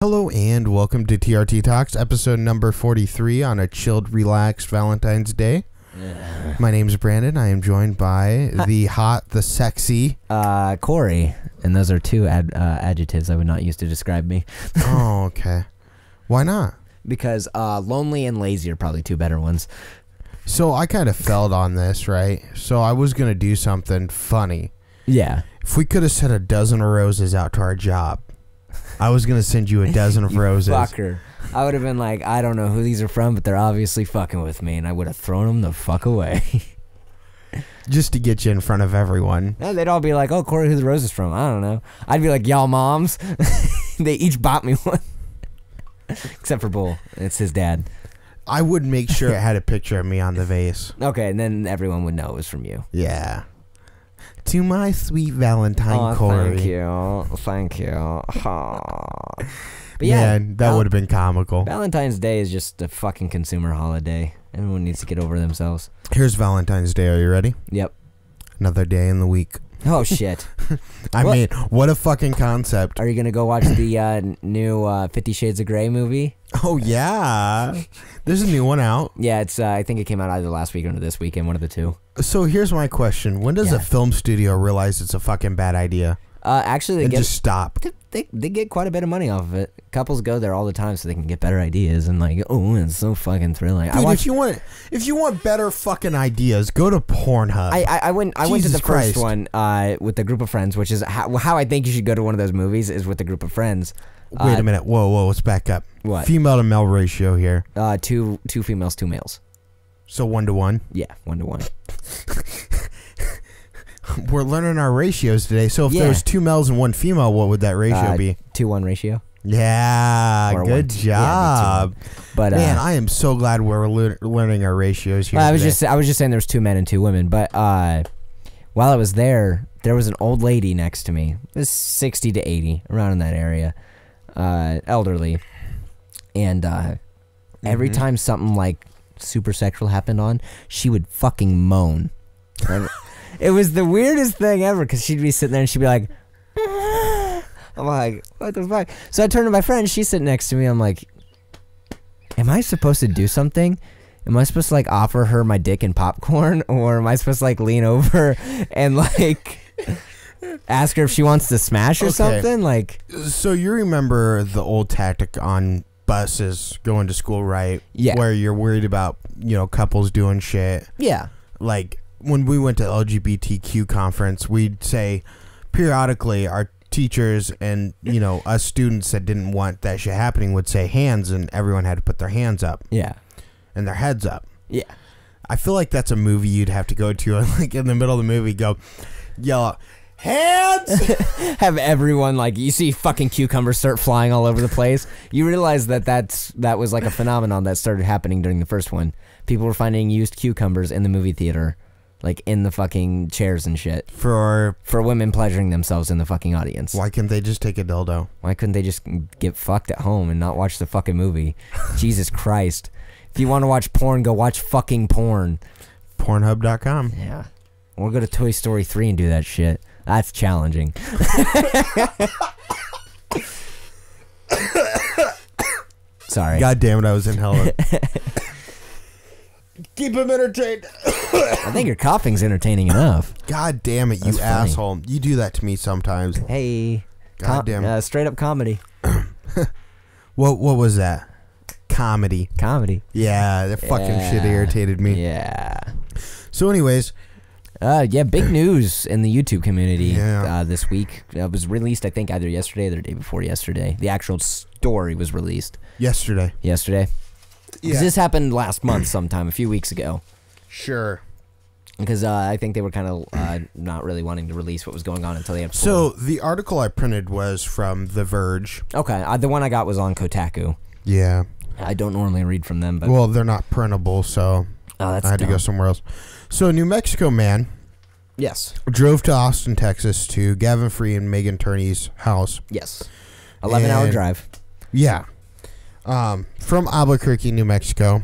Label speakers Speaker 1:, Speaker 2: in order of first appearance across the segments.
Speaker 1: Hello and welcome to TRTTalks, episode number 43 on a chilled, relaxed Valentine's Day. My name's Brandon. I am joined by the hot, the sexy...
Speaker 2: Corey. And those are two adjectives I would not use to describe me.
Speaker 1: Oh, okay. Why not?
Speaker 2: Because lonely and lazy are probably two better ones.
Speaker 1: So I kind of failed on this, right? So I was going to do something funny.
Speaker 2: Yeah.
Speaker 1: If we could have sent a dozen of roses out to our job, I was going to send you a dozen of roses.
Speaker 2: Fucker. I would have been like, I don't know who these are from, but they're obviously fucking with me, and I would have thrown them the fuck away.
Speaker 1: Just to get you in front of everyone.
Speaker 2: Yeah, they'd all be like, oh, Corey, who the roses from? I don't know. I'd be like, y'all moms. They each bought me one. Except for Bull. It's his dad.
Speaker 1: I would make sure it had a picture of me on the vase.
Speaker 2: Okay, and then everyone would know it was from you.
Speaker 1: Yeah. To my sweet Valentine, Corey.
Speaker 2: Thank you. Thank you. But
Speaker 1: yeah, that would have been comical.
Speaker 2: Valentine's Day is just a fucking consumer holiday. Everyone needs to get over themselves.
Speaker 1: Here's Valentine's Day. Are you ready?
Speaker 2: Yep.
Speaker 1: Another day in the week.
Speaker 2: Oh, shit.
Speaker 1: I mean, what a fucking concept.
Speaker 2: Are you going to go watch the new 50 Shades of Grey movie?
Speaker 1: Oh, yeah. There's a new one out.
Speaker 2: Yeah, it's. I think it came out either last weekend or this weekend, one of the two.
Speaker 1: So here's my question. When does a film studio realize it's a fucking bad idea?
Speaker 2: Actually, they
Speaker 1: just stop.
Speaker 2: They get quite a bit of money off of it. Couples go there all the time so they can get better ideas and like, oh, it's so fucking thrilling.
Speaker 1: Dude, if you want better fucking ideas, go to Pornhub.
Speaker 2: I went to the first one with a group of friends, which is how I think you should go to one of those movies is with a group of friends.
Speaker 1: Wait a minute. Whoa, let's back up.
Speaker 2: What?
Speaker 1: Female to male ratio here.
Speaker 2: Two females, 2 males.
Speaker 1: So 1 to 1?
Speaker 2: Yeah, 1 to 1.
Speaker 1: We're learning our ratios today. So if there was 2 males and 1 female, what would that ratio be?
Speaker 2: 2-1 ratio.
Speaker 1: Yeah, good job.
Speaker 2: Yeah, but
Speaker 1: man, I am so glad we're learning our ratios here.
Speaker 2: I was just saying there's 2 men and 2 women. But while I was there was an old lady next to me. It was 60 to 80, around in that area, elderly, and every time something like super sexual happened on, she would fucking moan. It was the weirdest thing ever because she'd be sitting there and she'd be like, I'm like, what the fuck? So I turned to my friend, she's sitting next to me. I'm like, am I supposed to do something? Am I supposed to like offer her my dick and popcorn, or am I supposed to like lean over and like ask her if she wants to smash or something? Like,
Speaker 1: so you remember the old tactic on buses going to school, right?
Speaker 2: Yeah. Where
Speaker 1: you're worried about, couples doing shit.
Speaker 2: Yeah.
Speaker 1: Like when we went to LGBTQ conference, we'd say periodically our teachers and, us students that didn't want that shit happening would say hands, and everyone had to put their hands up.
Speaker 2: Yeah.
Speaker 1: And their heads up.
Speaker 2: Yeah.
Speaker 1: I feel like that's a movie you'd have to go to and like in the middle of the movie yell, hands!
Speaker 2: Have everyone, like, you see fucking cucumbers start flying all over the place. You realize that was like a phenomenon that started happening during the first one. People were finding used cucumbers in the movie theater. Like, in the fucking chairs and shit. For women pleasuring themselves in the fucking audience.
Speaker 1: Why couldn't they just take a dildo?
Speaker 2: Why couldn't they just get fucked at home and not watch the fucking movie? Jesus Christ. If you want to watch porn, go watch fucking porn.
Speaker 1: Pornhub.com.
Speaker 2: Yeah. Or go to Toy Story 3 and do that shit. That's challenging. Sorry.
Speaker 1: God damn it, I was inhaling. Keep him entertained.
Speaker 2: I think your coughing's entertaining enough.
Speaker 1: God damn it, you asshole. You do that to me sometimes.
Speaker 2: Hey.
Speaker 1: God damn it.
Speaker 2: Straight up comedy.
Speaker 1: What was that? Comedy. Yeah, that fucking shit irritated me.
Speaker 2: Yeah.
Speaker 1: So anyways.
Speaker 2: Big news in the YouTube community this week. It was released, I think, either yesterday or the day before yesterday. The actual story was released. Yesterday? Yeah. This happened last month sometime, a few weeks ago.
Speaker 1: Sure.
Speaker 2: Because I think they were kind of not really wanting to release what was going on until they had
Speaker 1: So the article I printed was from The Verge.
Speaker 2: Okay. The one I got was on Kotaku.
Speaker 1: Yeah.
Speaker 2: I don't normally read from them. But
Speaker 1: well, they're not printable, so I had to go somewhere else. So a New Mexico man drove to Austin, Texas to Gavin and Megan Turney's house.
Speaker 2: Yes. 11-hour drive.
Speaker 1: Yeah. From Albuquerque, New Mexico.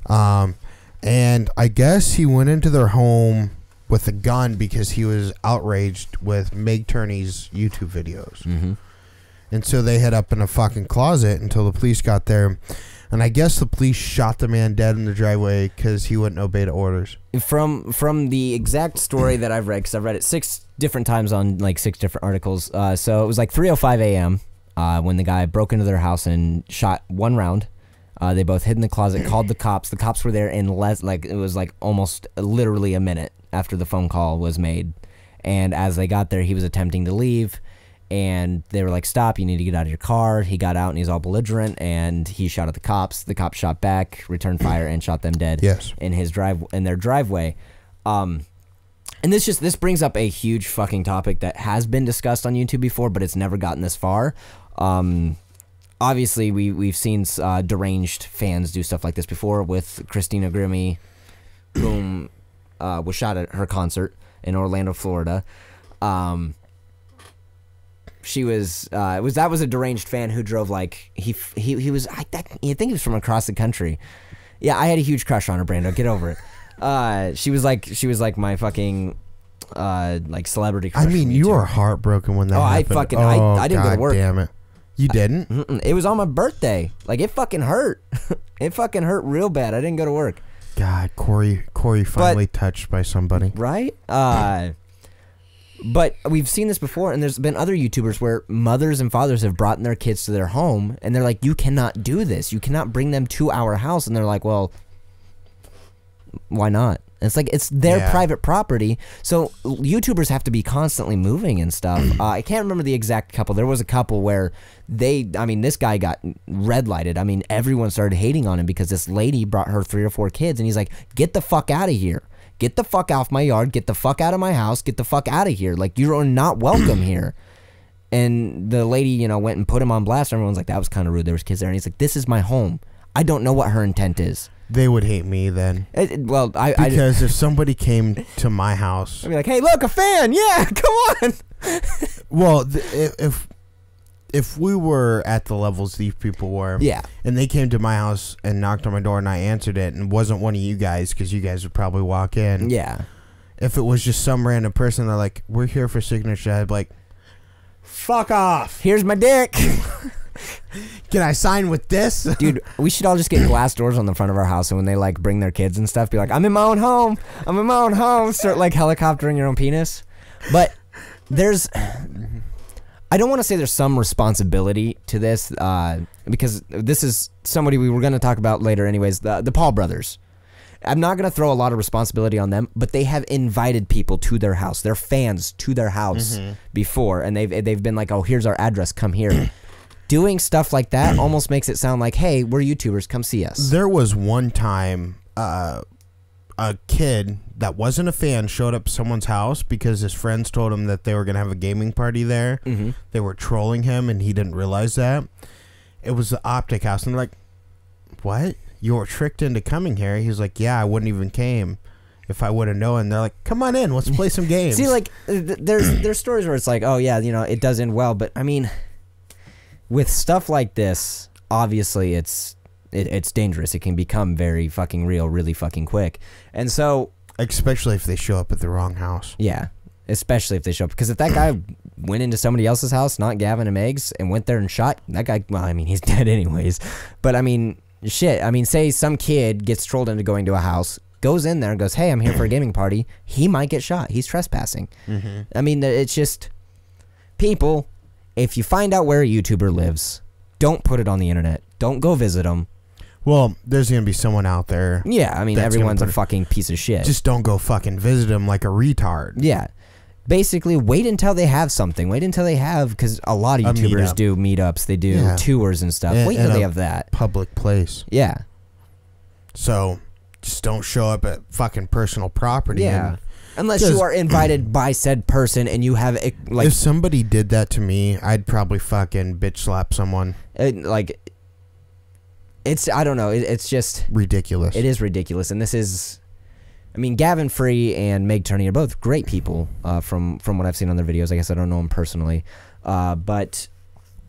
Speaker 1: And I guess he went into their home with a gun because he was outraged with Meg Turney's YouTube videos.
Speaker 2: Mm-hmm.
Speaker 1: And so they hid up in a fucking closet until the police got there. And I guess the police shot the man dead in the driveway because he wouldn't obey the orders.
Speaker 2: From the exact story that I've read, because I've read it 6 different times on like 6 different articles. So it was like 3:05 a.m. When the guy broke into their house and shot 1 round. They both hid in the closet, called the cops. The cops were there in it was like almost literally a minute after the phone call was made. And as they got there, he was attempting to leave. And they were like, stop, you need to get out of your car. He got out and he's all belligerent and he shot at the cops. The cops shot back, returned fire, and shot them dead in their driveway. And this brings up a huge fucking topic that has been discussed on YouTube before, but it's never gotten this far. Obviously, we've seen deranged fans do stuff like this before with Christina Grimmie, whom was shot at her concert in Orlando, Florida. She was that was a deranged fan who drove like he was I think he was from across the country. Yeah, I had a huge crush on her, Brando. Get over it. She was like my fucking like celebrity crush.
Speaker 1: I mean, you were heartbroken when that happened.
Speaker 2: I didn't go to work.
Speaker 1: Damn it. You didn't?
Speaker 2: It was on my birthday. Like, it fucking hurt. It fucking hurt real bad. I didn't go to work.
Speaker 1: God, Corey finally touched by somebody.
Speaker 2: Right? But we've seen this before, and there's been other YouTubers where mothers and fathers have brought their kids to their home, and they're like, you cannot do this. You cannot bring them to our house. And they're like, well, why not? And it's like, it's their private property. So YouTubers have to be constantly moving and stuff. I can't remember the exact couple. There was a couple where this guy got red lighted. I mean, everyone started hating on him because this lady brought her 3 or 4 kids, and he's like, get the fuck out of here. Get the fuck off my yard. Get the fuck out of my house. Get the fuck out of here. Like, you're not welcome here. And the lady, went and put him on blast. Everyone's like, that was kind of rude. There was kids there. And he's like, this is my home. I don't know what her intent is.
Speaker 1: They would hate me then. Because if somebody came to my house,
Speaker 2: I'd be like, hey, look, a fan. Yeah, come on.
Speaker 1: Well, if we were at the levels these people were, and they came to my house and knocked on my door and I answered it and it wasn't one of you guys, because you guys would probably walk in.
Speaker 2: Yeah.
Speaker 1: If it was just some random person, they're like, we're here for signature, I'd be like, fuck off.
Speaker 2: Here's my dick.
Speaker 1: Can I sign with this?
Speaker 2: Dude, we should all just get glass doors on the front of our house, and when they like bring their kids and stuff, be like, I'm in my own home. I'm in my own home. Start like helicoptering your own penis. But there's... I don't want to say there's some responsibility to this, because this is somebody we were going to talk about later anyways, the Paul brothers. I'm not going to throw a lot of responsibility on them, but they have invited people to their house, their fans to their house before, and they've been like, oh, here's our address, come here. Doing stuff like that almost makes it sound like, hey, we're YouTubers, come see us.
Speaker 1: There was one time a kid that wasn't a fan showed up at someone's house because his friends told him that they were going to have a gaming party there. They were trolling him, and he didn't realize that. It was the Optic House. And they're like, what? You were tricked into coming here? He was like, yeah, I wouldn't even came if I would have known. They're like, come on in, let's play some games.
Speaker 2: See, like, there's stories where it's like, oh, yeah, it does end well. But, I mean, with stuff like this, obviously it's dangerous. It can become very fucking real really fucking quick. And so...
Speaker 1: especially if they show up at the wrong house.
Speaker 2: Yeah, especially if they show up. Because if that guy went into somebody else's house, not Gavin and Meg's, and went there and shot, that guy, well, I mean, he's dead anyways. But, I mean, shit. I mean, say some kid gets trolled into going to a house, goes in there and goes, hey, I'm here for a gaming party. He might get shot. He's trespassing. I mean, it's just... People, if you find out where a YouTuber lives, don't put it on the internet. Don't go visit them.
Speaker 1: Well, there's going to be someone out there.
Speaker 2: Yeah, I mean, everyone's a fucking piece of shit.
Speaker 1: Just don't go fucking visit them like a retard.
Speaker 2: Yeah. Basically, wait until they have something. Wait until they have, because a lot of YouTubers do meetups. They do tours and stuff. Wait until they have that.
Speaker 1: Public place.
Speaker 2: Yeah.
Speaker 1: So, just don't show up at fucking personal property.
Speaker 2: Yeah. Unless you are invited by said person and you have, like...
Speaker 1: If somebody did that to me, I'd probably fucking bitch slap someone.
Speaker 2: It's, I don't know, it's just...
Speaker 1: ridiculous.
Speaker 2: It is ridiculous, and this is... I mean, Gavin Free and Meg Turney are both great people from what I've seen on their videos. I guess I don't know them personally. But,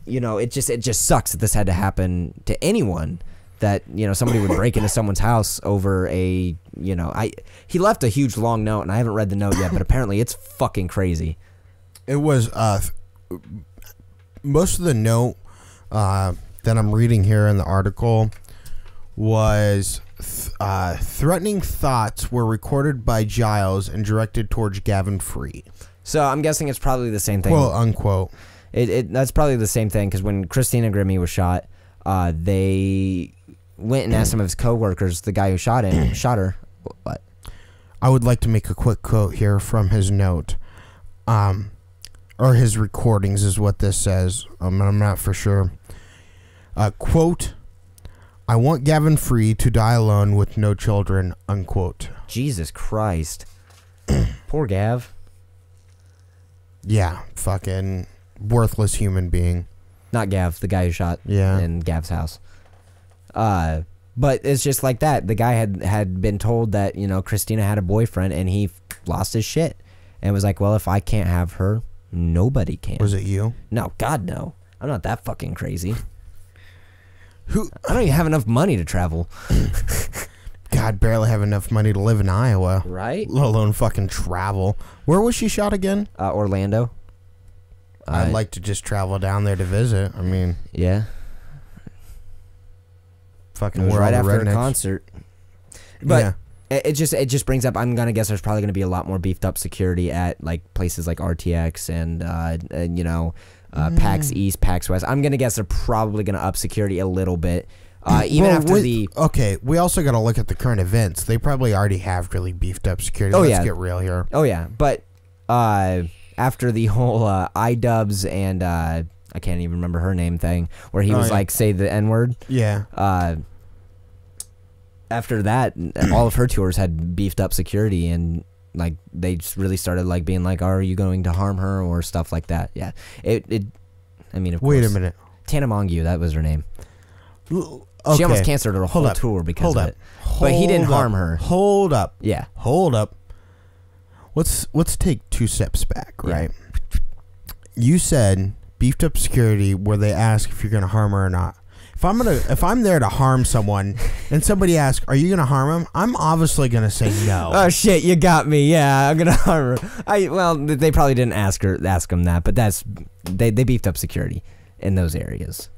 Speaker 2: it just sucks that this had to happen to anyone. That, somebody would break into someone's house over a, he left a huge long note, and I haven't read the note yet, but apparently it's fucking crazy.
Speaker 1: It was, most of the note that I'm reading here in the article was threatening thoughts were recorded by Giles and directed towards Gavin Free.
Speaker 2: So I'm guessing it's probably the same thing.
Speaker 1: Quote unquote.
Speaker 2: That's probably the same thing, because when Christina Grimmie was shot, they went and asked some of his coworkers, the guy who shot her. What?
Speaker 1: I would like to make a quick quote here from his note. Or his recordings is what this says. I'm not for sure. Quote, I want Gavin Free to die alone with no children, unquote.
Speaker 2: Jesus Christ. Poor Gav.
Speaker 1: Yeah, fucking worthless human being.
Speaker 2: Not Gav, the guy who shot in Gav's house. But it's just like that. The guy had been told that, you know, Christina had a boyfriend, and he lost his shit. And was like, well, if I can't have her, nobody can.
Speaker 1: Was it you?
Speaker 2: No, God, no. I'm not that fucking crazy. I don't even have enough money to travel.
Speaker 1: God, barely have enough money to live in Iowa.
Speaker 2: Right?
Speaker 1: Let alone fucking travel. Where was she shot again?
Speaker 2: Orlando.
Speaker 1: I'd like to just travel down there to visit. I mean...
Speaker 2: Yeah.
Speaker 1: Fucking
Speaker 2: it was right after
Speaker 1: rednecks.
Speaker 2: a concert. But...
Speaker 1: Yeah.
Speaker 2: It just brings up. I'm gonna guess there's probably gonna be a lot more beefed up security at like places like RTX and you know, PAX East, PAX West. I'm gonna guess they're probably gonna up security a little bit, even after the.
Speaker 1: Okay, we also got to look at the current events. They probably already have really beefed up security.
Speaker 2: Oh,
Speaker 1: Let's get real here.
Speaker 2: Oh yeah, but after the whole iDubbbz and I can't even remember her name thing, where he was like say the N-word.
Speaker 1: Yeah.
Speaker 2: After that, all of her tours had beefed up security, and like they just really started like being like, "Are you going to harm her?" or stuff like that. Yeah, I mean, of course.
Speaker 1: Wait a minute.
Speaker 2: Tana Mongeau, that was her name.
Speaker 1: Okay.
Speaker 2: She almost canceled her whole tour because of it. But he didn't harm her.
Speaker 1: Hold up.
Speaker 2: Yeah.
Speaker 1: Hold up. Let's take 2 steps back, right? Yeah. You said beefed up security where they ask if you're going to harm her or not. If I'm there to harm someone and somebody asks, "Are you gonna harm him?" I'm obviously gonna say no.
Speaker 2: Oh shit, you got me. Yeah, I'm gonna harm her. Well, they probably didn't ask him that, but they beefed up security in those areas,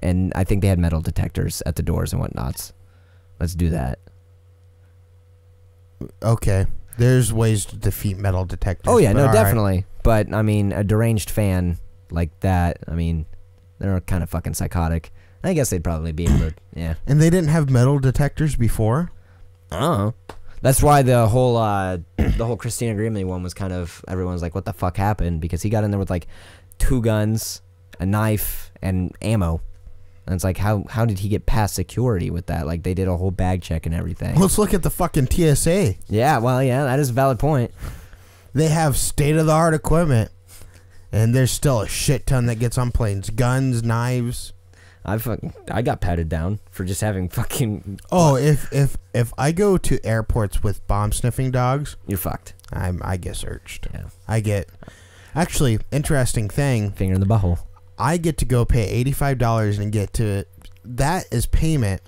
Speaker 2: and I think they had metal detectors at the doors and whatnots. Let's do that.
Speaker 1: Okay, there's ways to defeat metal detectors.
Speaker 2: Oh yeah, no, definitely.
Speaker 1: Right.
Speaker 2: But I mean, a deranged fan like that, I mean, they're kind of fucking psychotic. I guess they'd probably be able to, yeah.
Speaker 1: And they didn't have metal detectors before?
Speaker 2: Oh. That's why the whole Christina Grimmie one was kind of, everyone was like, what the fuck happened? Because he got in there with like 2 guns, a knife, and ammo. And it's like, how did he get past security with that? Like, they did a whole bag check and everything.
Speaker 1: Let's look at the fucking TSA.
Speaker 2: Yeah, well, yeah, that is a valid point.
Speaker 1: They have state-of-the-art equipment. And there's still a shit ton that gets on planes. Guns, knives...
Speaker 2: I got patted down for just having fucking.
Speaker 1: Oh, if I go to airports with bomb sniffing dogs,
Speaker 2: you're fucked.
Speaker 1: I get searched.
Speaker 2: Yeah.
Speaker 1: I get. Actually, interesting thing.
Speaker 2: Finger in the butthole.
Speaker 1: I get to go pay $85 and get to. That is payment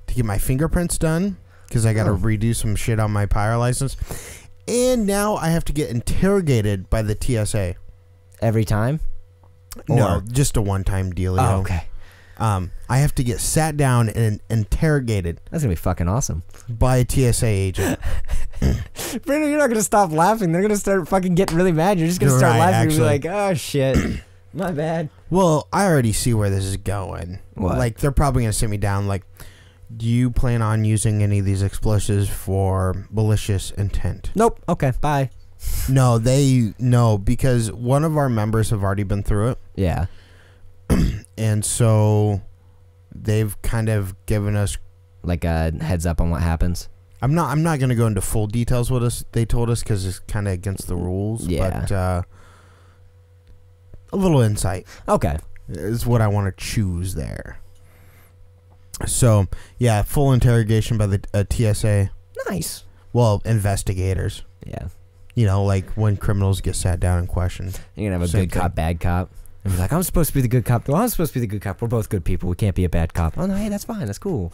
Speaker 1: to get my fingerprints done because I got to redo some shit on my pyro license, and now I have to get interrogated by the TSA.
Speaker 2: Every time?
Speaker 1: No, just a one-time deal.
Speaker 2: Oh, okay.
Speaker 1: I have to get sat down and interrogated.
Speaker 2: That's gonna be fucking awesome.
Speaker 1: By a TSA agent.
Speaker 2: Brandon, you're not gonna stop laughing. They're gonna start fucking getting really mad. You're just gonna start laughing and be like, "Oh shit, my bad."
Speaker 1: Well, I already see where this is going.
Speaker 2: What?
Speaker 1: Like, they're probably gonna sit me down. Like, do you plan on using any of these explosives for malicious intent?
Speaker 2: Nope. Okay. Bye.
Speaker 1: No, because one of our members have already been through it. Yeah. And so they've kind of given us
Speaker 2: like a heads up on what happens.
Speaker 1: I'm not going to go into full details what they told us because it's kind of against the rules.
Speaker 2: Yeah.
Speaker 1: But a little insight.
Speaker 2: Okay.
Speaker 1: Is what I want to choose there. So, yeah, full interrogation by the TSA.
Speaker 2: Nice.
Speaker 1: Well, investigators.
Speaker 2: Yeah.
Speaker 1: You know, like when criminals get sat down and questioned.
Speaker 2: You're going to have a good cop, bad cop. And be like, I'm supposed to be the good cop. Well, I'm supposed to be the good cop. We're both good people. We can't be a bad cop. Oh, no, hey, that's fine. That's cool.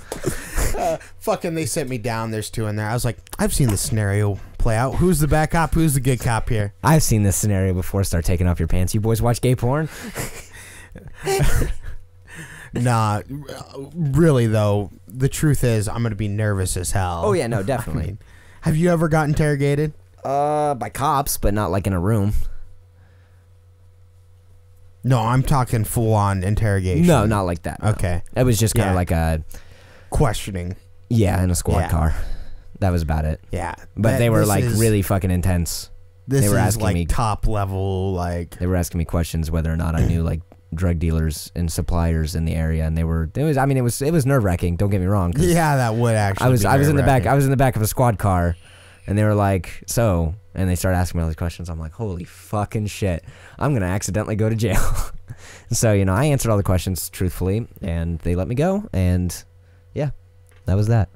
Speaker 1: Fucking they sent me down. There's 2 in there. I was like, I've seen this scenario play out. Who's the bad cop? Who's the good cop here?
Speaker 2: I've seen this scenario before. Start taking off your pants. You boys watch gay porn?
Speaker 1: Nah, really though, the truth is I'm gonna be nervous as hell.
Speaker 2: Oh yeah, no, definitely.
Speaker 1: Have you ever got interrogated?
Speaker 2: By cops, but not like in a room.
Speaker 1: No, I'm talking full on interrogation.
Speaker 2: No, not like that. No.
Speaker 1: Okay.
Speaker 2: It was just kind of like a
Speaker 1: questioning.
Speaker 2: Yeah, in a squad car. That was about it.
Speaker 1: Yeah.
Speaker 2: But they were like really fucking intense.
Speaker 1: They were
Speaker 2: asking
Speaker 1: like
Speaker 2: me
Speaker 1: top level, like
Speaker 2: they were asking me questions whether or not I knew like drug dealers and suppliers in the area, and it was nerve-wracking, don't get me wrong.
Speaker 1: Yeah, that would actually
Speaker 2: I was in the back of a squad car, and they were like, so, and they started asking me all these questions. I'm like, holy fucking shit, I'm gonna accidentally go to jail. So, you know, I answered all the questions truthfully, and they let me go, and yeah, that was that.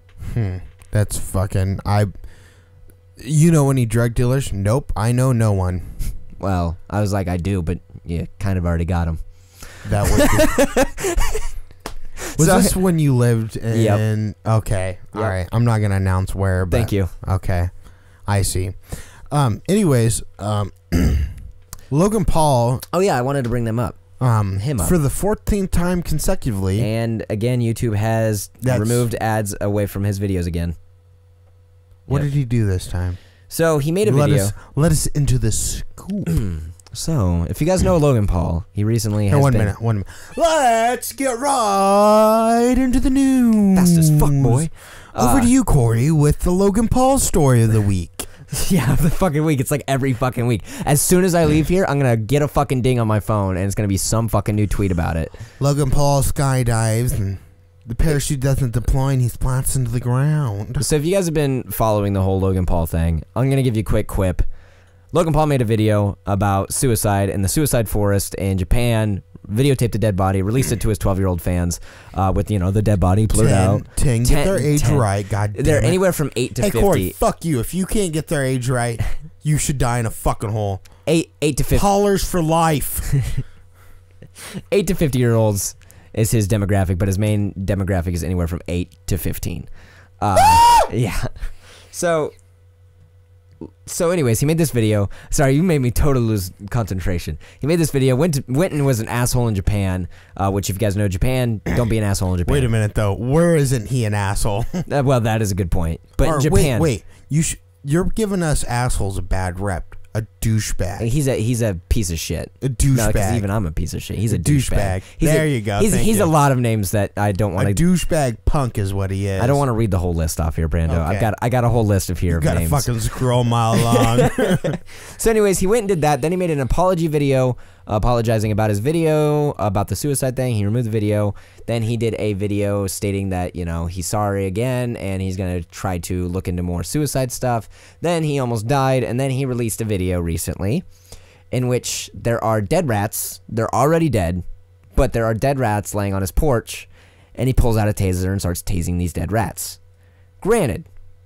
Speaker 1: That's fucking you know any drug dealers? Nope, I know no one.
Speaker 2: Well, I was like, I do, but you kind of already got them.
Speaker 1: That was this when you lived in? Yep. Okay, all right. I'm not gonna announce where. But,
Speaker 2: thank you.
Speaker 1: Okay, I see. Anyways, Logan Paul.
Speaker 2: Oh yeah, I wanted to bring them up. Him up
Speaker 1: for the 14th time consecutively.
Speaker 2: And again, YouTube has removed ads away from his videos again.
Speaker 1: What did he do this time?
Speaker 2: So he made a video.
Speaker 1: Let us into the scoop.
Speaker 2: So, if you guys know Logan Paul, he recently has
Speaker 1: one minute. Let's get right into the news.
Speaker 2: Fast as fuck, boy.
Speaker 1: Over to you, Corey, with the Logan Paul story of the week.
Speaker 2: Yeah, the fucking week. It's like every fucking week. As soon as I leave here, I'm going to get a fucking ding on my phone, and it's going to be some fucking new tweet about it.
Speaker 1: Logan Paul skydives, and the parachute doesn't deploy, and he splats into the ground.
Speaker 2: So if you guys have been following the whole Logan Paul thing, I'm going to give you a quick quip. Logan Paul made a video about suicide in the suicide forest in Japan, videotaped a dead body, released it to his 12-year-old fans with, you know, the dead body blurred out.
Speaker 1: 10, get their age right, god damn
Speaker 2: They're anywhere from 8 to 50.
Speaker 1: Hey, Corey, fuck you. If you can't get their age right, you should die in a fucking hole.
Speaker 2: 8 to 50.
Speaker 1: Hollers for life.
Speaker 2: 8 to 50-year-olds is his demographic, but his main demographic is anywhere from 8 to 15. Yeah. So anyways, he made this video. Sorry, you made me totally lose concentration. He made this video, went and was an asshole in Japan, which if you guys know Japan, don't be an asshole in Japan.
Speaker 1: Wait a minute, though. Where isn't he an asshole?
Speaker 2: Well, that is a good point. But in Japan...
Speaker 1: Wait. You're giving us assholes a bad rep. A douchebag.
Speaker 2: He's a piece of shit.
Speaker 1: A douchebag. No,
Speaker 2: because even I'm a piece of shit. He's a douchebag.
Speaker 1: There you go.
Speaker 2: He's a lot of names that I don't want to.
Speaker 1: A douchebag punk is what he is.
Speaker 2: I don't want to read the whole list off here, Brando. Okay. I got a whole list of names.
Speaker 1: Got a fucking scroll mile long.
Speaker 2: So, anyways, he went and did that. Then he made an apology video, apologizing about his video about the suicide thing. He removed the video. Then he did a video stating that, you know, he's sorry again and he's going to try to look into more suicide stuff. Then he almost died, and then he released a video recently in which there are dead rats. They're already dead, but there are dead rats laying on his porch, and he pulls out a taser and starts tasing these dead rats. Granted,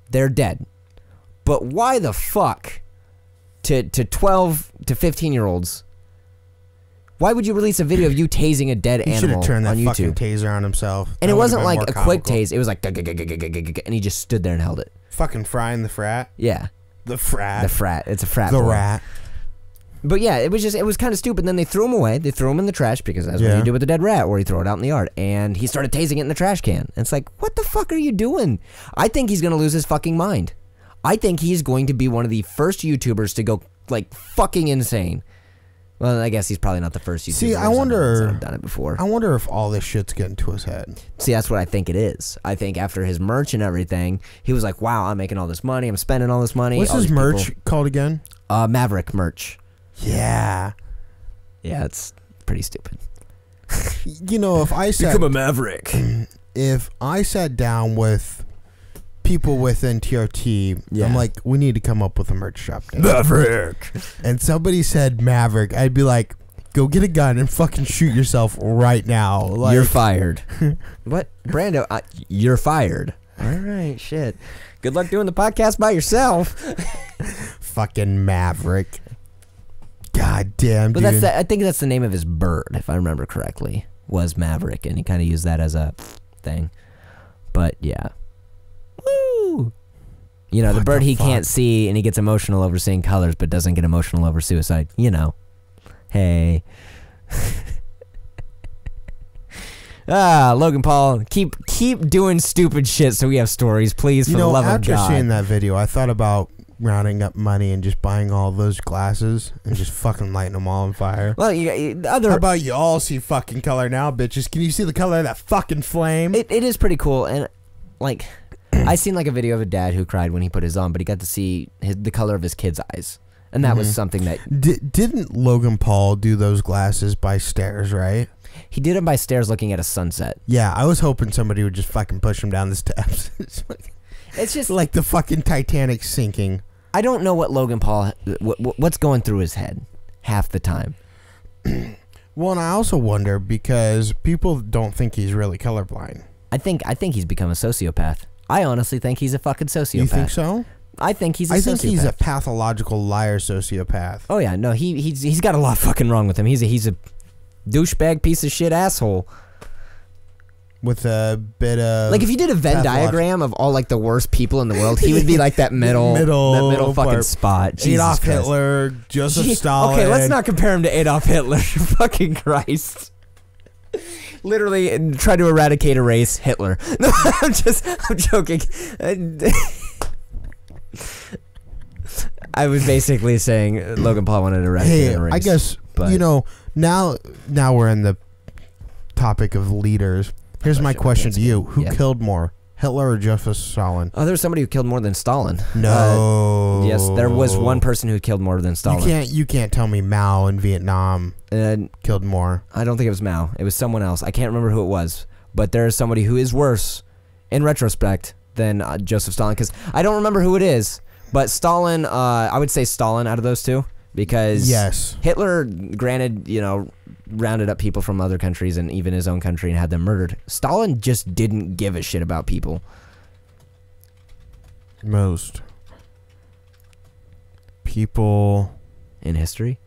Speaker 2: they're dead, but why the fuck to 12 to 15-year-olds, why would you release a video of you tasing a dead animal on YouTube? He should have turned that fucking
Speaker 1: taser on himself.
Speaker 2: And it wasn't like a quick tase. It was like, and he just stood there and held it.
Speaker 1: Fucking Fry in the Frat?
Speaker 2: Yeah.
Speaker 1: The Frat.
Speaker 2: The Frat. It's a frat.
Speaker 1: The rat.
Speaker 2: But yeah, it was kind of stupid. Then they threw him away. They threw him in the trash because that's what you do with a dead rat, or you throw it out in the yard. And he started tasing it in the trash can. And it's like, what the fuck are you doing? I think he's going to lose his fucking mind. I think he's going to be one of the first YouTubers to go, like, fucking insane. Well, I guess he's probably not the first YouTuber.
Speaker 1: See, I wonder.
Speaker 2: I've done it before.
Speaker 1: I wonder if all this shit's getting to his head.
Speaker 2: See, that's what I think it is. I think after his merch and everything, he was like, wow, I'm making all this money. I'm spending all this money.
Speaker 1: What's his merch called again?
Speaker 2: Maverick merch.
Speaker 1: Yeah.
Speaker 2: Yeah, it's pretty stupid.
Speaker 1: You know, if I said...
Speaker 2: Become a maverick.
Speaker 1: If I sat down with people within TRT, I'm like, we need to come up with a merch shop name.
Speaker 2: Maverick.
Speaker 1: And somebody said Maverick, I'd be like, go get a gun and fucking shoot yourself right now. Like,
Speaker 2: you're fired. What? Brando, you're fired. All right, shit. Good luck doing the podcast by yourself.
Speaker 1: Fucking Maverick. God damn, dude.
Speaker 2: But I think that's the name of his bird, if I remember correctly, was Maverick, and he kind of used that as a thing. But yeah. Woo! You know, the bird he can't see, and he gets emotional over seeing colors, but doesn't get emotional over suicide. You know. Hey. Logan Paul, keep doing stupid shit so we have stories, please, for the love of God.
Speaker 1: After seeing that video, I thought about rounding up money and just buying all those glasses and just fucking lighting them all on fire.
Speaker 2: Well,
Speaker 1: How about you all see fucking color now, bitches? Can you see the color of that fucking flame?
Speaker 2: It is pretty cool, and like I seen like a video of a dad who cried when he put his on, but he got to see the color of his kid's eyes, and that was something that
Speaker 1: didn't Logan Paul do those glasses by stairs, right?
Speaker 2: He did it by stairs looking at a sunset.
Speaker 1: Yeah, I was hoping somebody would just fucking push him down the steps.
Speaker 2: It's just
Speaker 1: like the fucking Titanic sinking.
Speaker 2: I don't know what Logan Paul, what's going through his head half the time.
Speaker 1: Well, and I also wonder because people don't think he's really colorblind.
Speaker 2: I think he's become a sociopath. I honestly think he's a fucking sociopath.
Speaker 1: You think so?
Speaker 2: I think he's a sociopath.
Speaker 1: I think he's a pathological liar sociopath.
Speaker 2: Oh yeah, no, he's got a lot fucking wrong with him. He's a douchebag piece of shit asshole.
Speaker 1: With a bit of
Speaker 2: like if you did a Venn diagram of all like the worst people in the world, he would be like that middle fucking spot.
Speaker 1: Adolf Hitler, Joseph Stalin.
Speaker 2: Okay, let's not compare him to Adolf Hitler. Fucking Christ. Literally try to eradicate a race, Hitler. No, I'm joking. I was basically saying Logan Paul wanted to eradicate a race.
Speaker 1: I guess,
Speaker 2: but
Speaker 1: now we're in the topic of leaders. Here's my question to you. Who killed more, Hitler or Joseph Stalin?
Speaker 2: Oh, there's somebody who killed more than Stalin.
Speaker 1: No.
Speaker 2: Yes, there was one person who killed more than Stalin.
Speaker 1: You can't tell me Mao in Vietnam killed more.
Speaker 2: I don't think it was Mao. It was someone else. I can't remember who it was. But there is somebody who is worse, in retrospect, than Joseph Stalin. Because I don't remember who it is. But Stalin, I would say Stalin out of those two. Because Hitler, granted, rounded up people from other countries and even his own country and had them murdered. Stalin just didn't give a shit about people.
Speaker 1: Most people
Speaker 2: in history.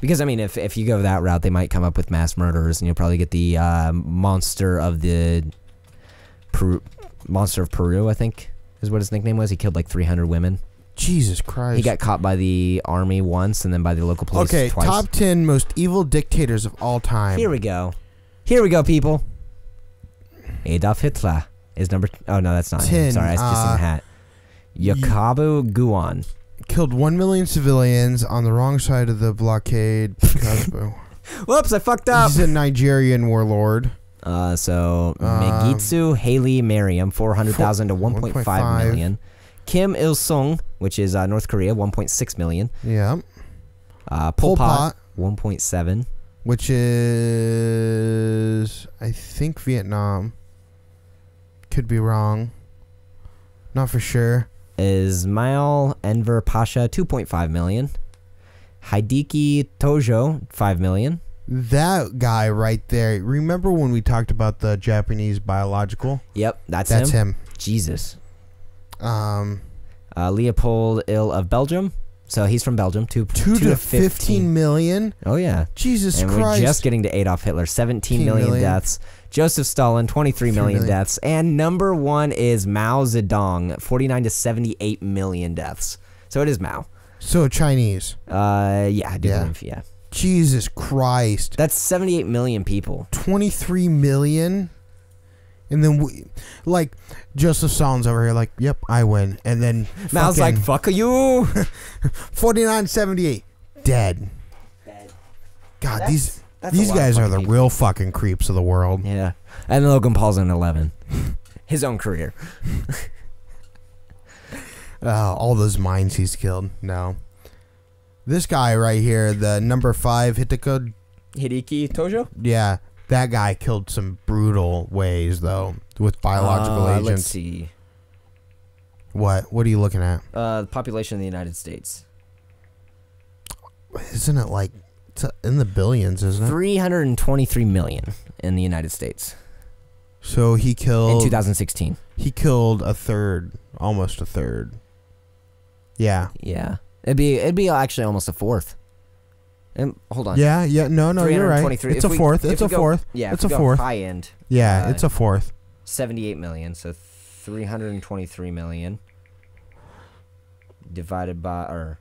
Speaker 2: Because I mean, if you go that route, they might come up with mass murderers, and you'll probably get the monster of Peru, I think is what his nickname was. He killed like 300 women.
Speaker 1: Jesus Christ.
Speaker 2: He got caught by the army once and then by the local police twice.
Speaker 1: Okay, top 10 most evil dictators of all time.
Speaker 2: Here we go. Here we go, people. Adolf Hitler is number... Oh, no, that's not
Speaker 1: 10,
Speaker 2: him. Sorry, I just seen the hat. Yakubu Gowon.
Speaker 1: Killed 1 million civilians on the wrong side of the blockade.
Speaker 2: Whoops, I fucked up.
Speaker 1: He's a Nigerian warlord.
Speaker 2: Megitsu Haley Mariam, 400,000 to 1.5 million. Kim Il-sung, which is North Korea, 1.6 million.
Speaker 1: Yeah.
Speaker 2: Pol Pot, 1.7.
Speaker 1: Which is, I think, Vietnam. Could be wrong. Not for sure.
Speaker 2: Ismail Enver Pasha, 2.5 million. Hideki Tojo, 5 million.
Speaker 1: That guy right there. Remember when we talked about the Japanese biological?
Speaker 2: Yep, that's
Speaker 1: him.
Speaker 2: Jesus. Leopold Ill of Belgium. So he's from Belgium. 2 to 15
Speaker 1: million.
Speaker 2: Oh yeah.
Speaker 1: Jesus Christ.
Speaker 2: We're just getting to Adolf Hitler. 17 million deaths. Joseph Stalin, 23 million deaths. And number 1 is Mao Zedong, 49 to 78 million deaths. So it is Mao.
Speaker 1: So Chinese.
Speaker 2: Yeah, I do believe, yeah.
Speaker 1: Jesus Christ.
Speaker 2: That's 78 million people.
Speaker 1: 23 million? And then, Joseph Stalin's over here like, yep, I win. And then
Speaker 2: Mao's like, fuck you.
Speaker 1: 49-78. Dead. God, these guys are the real fucking creeps of the world.
Speaker 2: Yeah. And Logan Paul's in 11. His own career.
Speaker 1: All those minds he's killed. No. This guy right here, the number 5, Hideki
Speaker 2: Tojo?
Speaker 1: Yeah. That guy killed some brutal ways, though, with biological agents.
Speaker 2: Let's see.
Speaker 1: What are you looking at?
Speaker 2: The population of the United States.
Speaker 1: Isn't it like it's in the billions, isn't it?
Speaker 2: 323 million in the United States.
Speaker 1: So he killed...
Speaker 2: In 2016.
Speaker 1: He killed a third, almost a third. Yeah.
Speaker 2: Yeah. It'd be actually almost a fourth. Hold on.
Speaker 1: Yeah, no, you're right. It's a fourth. It's a fourth.
Speaker 2: Yeah,
Speaker 1: it's a fourth.
Speaker 2: High end.
Speaker 1: Yeah, it's a fourth.
Speaker 2: 78 million, so 323 million divided by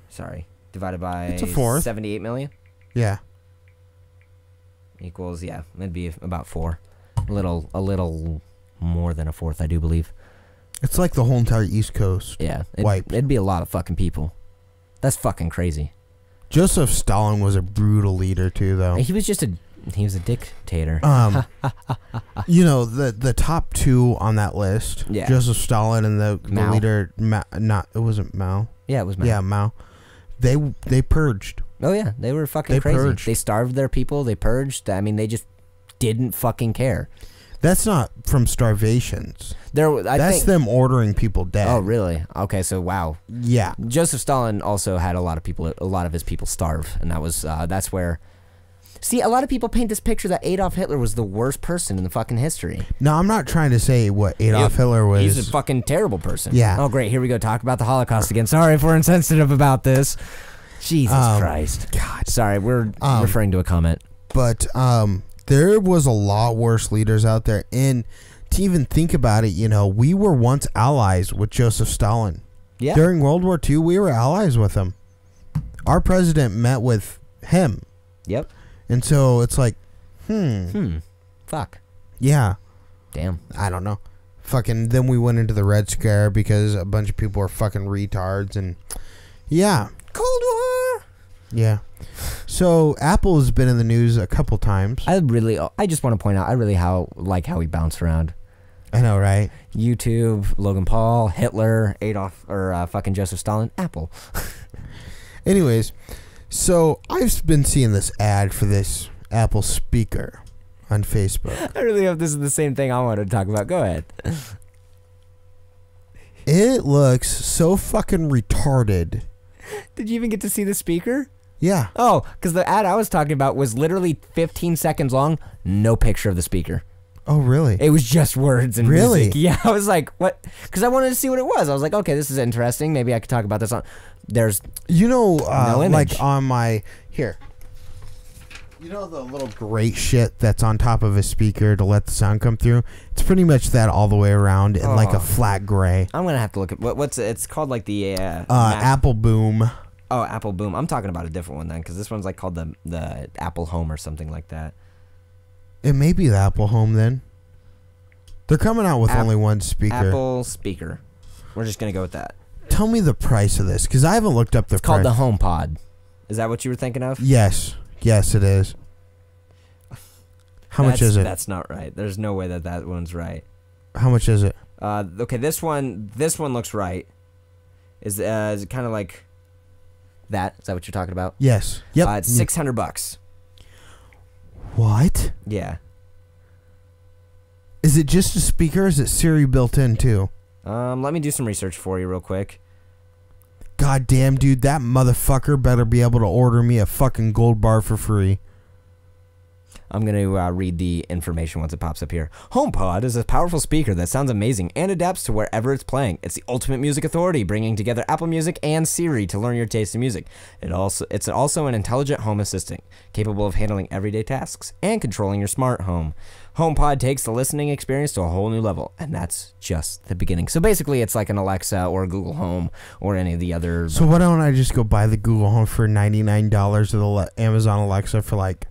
Speaker 1: it's a fourth.
Speaker 2: 78 million.
Speaker 1: Yeah.
Speaker 2: equals, yeah, it'd be about 4. A little more than a fourth, I do believe.
Speaker 1: It's like the whole entire East Coast.
Speaker 2: Yeah,
Speaker 1: wiped.
Speaker 2: It'd be a lot of fucking people. That's fucking crazy.
Speaker 1: Joseph Stalin was a brutal leader too, though.
Speaker 2: He was a dictator.
Speaker 1: You know, the top 2 on that list,
Speaker 2: Yeah.
Speaker 1: Joseph Stalin and the
Speaker 2: Mao.
Speaker 1: leader, it wasn't Mao.
Speaker 2: Yeah, it was Mao.
Speaker 1: Yeah, Mao. They purged.
Speaker 2: Oh yeah, they were fucking
Speaker 1: They
Speaker 2: crazy.
Speaker 1: purged.
Speaker 2: They starved their people. They purged. I mean, they just didn't fucking care.
Speaker 1: That's not from starvations.
Speaker 2: That's
Speaker 1: them ordering people dead.
Speaker 2: Oh really? Okay, so wow.
Speaker 1: Yeah.
Speaker 2: Joseph Stalin also had a lot of his people starve, and that's where. See, a lot of people paint this picture that Adolf Hitler was the worst person in the fucking history.
Speaker 1: No, I'm not trying to say what Adolf Hitler was.
Speaker 2: He's a fucking terrible person.
Speaker 1: Yeah.
Speaker 2: Oh great, here we go. Talk about the Holocaust again. Sorry if we're insensitive about this. Jesus Christ.
Speaker 1: God.
Speaker 2: Sorry, we're referring to a comment.
Speaker 1: But there was a lot worse leaders out there, and to even think about it, you know, we were once allies with Joseph Stalin.
Speaker 2: Yeah.
Speaker 1: During World War II, we were allies with him. Our president met with him.
Speaker 2: Yep.
Speaker 1: And so it's like,
Speaker 2: Fuck.
Speaker 1: yeah.
Speaker 2: Damn.
Speaker 1: I don't know. Fucking, then we went into the Red Scare because a bunch of people were fucking retards, and yeah.
Speaker 2: Cold War.
Speaker 1: Yeah. So Apple has been in the news a couple times.
Speaker 2: I just want to point out, I really like how he bounced around.
Speaker 1: I know, right?
Speaker 2: YouTube, Logan Paul, Hitler, Adolf, or fucking Joseph Stalin, Apple.
Speaker 1: Anyways, so I've been seeing this ad for this Apple speaker on Facebook.
Speaker 2: I really hope this is the same thing I wanted to talk about. Go ahead.
Speaker 1: It looks so fucking retarded.
Speaker 2: Did you even get to see the speaker?
Speaker 1: Yeah.
Speaker 2: Oh, because the ad I was talking about was literally 15 seconds long, no picture of the speaker.
Speaker 1: Oh, really?
Speaker 2: It was just words and
Speaker 1: Really?
Speaker 2: music. Yeah, I was like, what? Because I wanted to see what it was. I was like, okay, this is interesting. Maybe I could talk about this on. There's,
Speaker 1: You know,
Speaker 2: No image.
Speaker 1: like on my here. You know the little grate shit that's on top of a speaker to let the sound come through? It's pretty much that all the way around in like a flat gray.
Speaker 2: I'm gonna have to look at what's it's called, like the
Speaker 1: Apple Boom.
Speaker 2: Oh, Apple Boom. I'm talking about a different one then, because this one's like called the Apple Home or something like that.
Speaker 1: It may be the Apple Home then. They're coming out with only one speaker.
Speaker 2: Apple speaker. We're just gonna go with that.
Speaker 1: Tell me the price of this, because I haven't looked up the
Speaker 2: It's
Speaker 1: price.
Speaker 2: called the HomePod. Is that what you were thinking of?
Speaker 1: Yes. Yes, it is. How much is it?
Speaker 2: That's not right. There's no way that one's right.
Speaker 1: How much is it?
Speaker 2: Okay, this one looks right. Is it kind of like that? Is that what you're talking about?
Speaker 1: Yes. Yep.
Speaker 2: It's $600.
Speaker 1: What?
Speaker 2: Yeah.
Speaker 1: Is it just a speaker, or is it Siri built in too?
Speaker 2: Let me do some research for you real quick.
Speaker 1: God damn, dude, that motherfucker better be able to order me a fucking gold bar for free.
Speaker 2: I'm going to read the information once it pops up here. HomePod is a powerful speaker that sounds amazing and adapts to wherever it's playing. It's the ultimate music authority, bringing together Apple Music and Siri to learn your taste in music. It's also an intelligent home assistant, capable of handling everyday tasks and controlling your smart home. HomePod takes the listening experience to a whole new level, and that's just the beginning. So basically, it's like an Alexa or Google Home or any of the other...
Speaker 1: So why don't I just go buy the Google Home for $99 or the Amazon Alexa for like...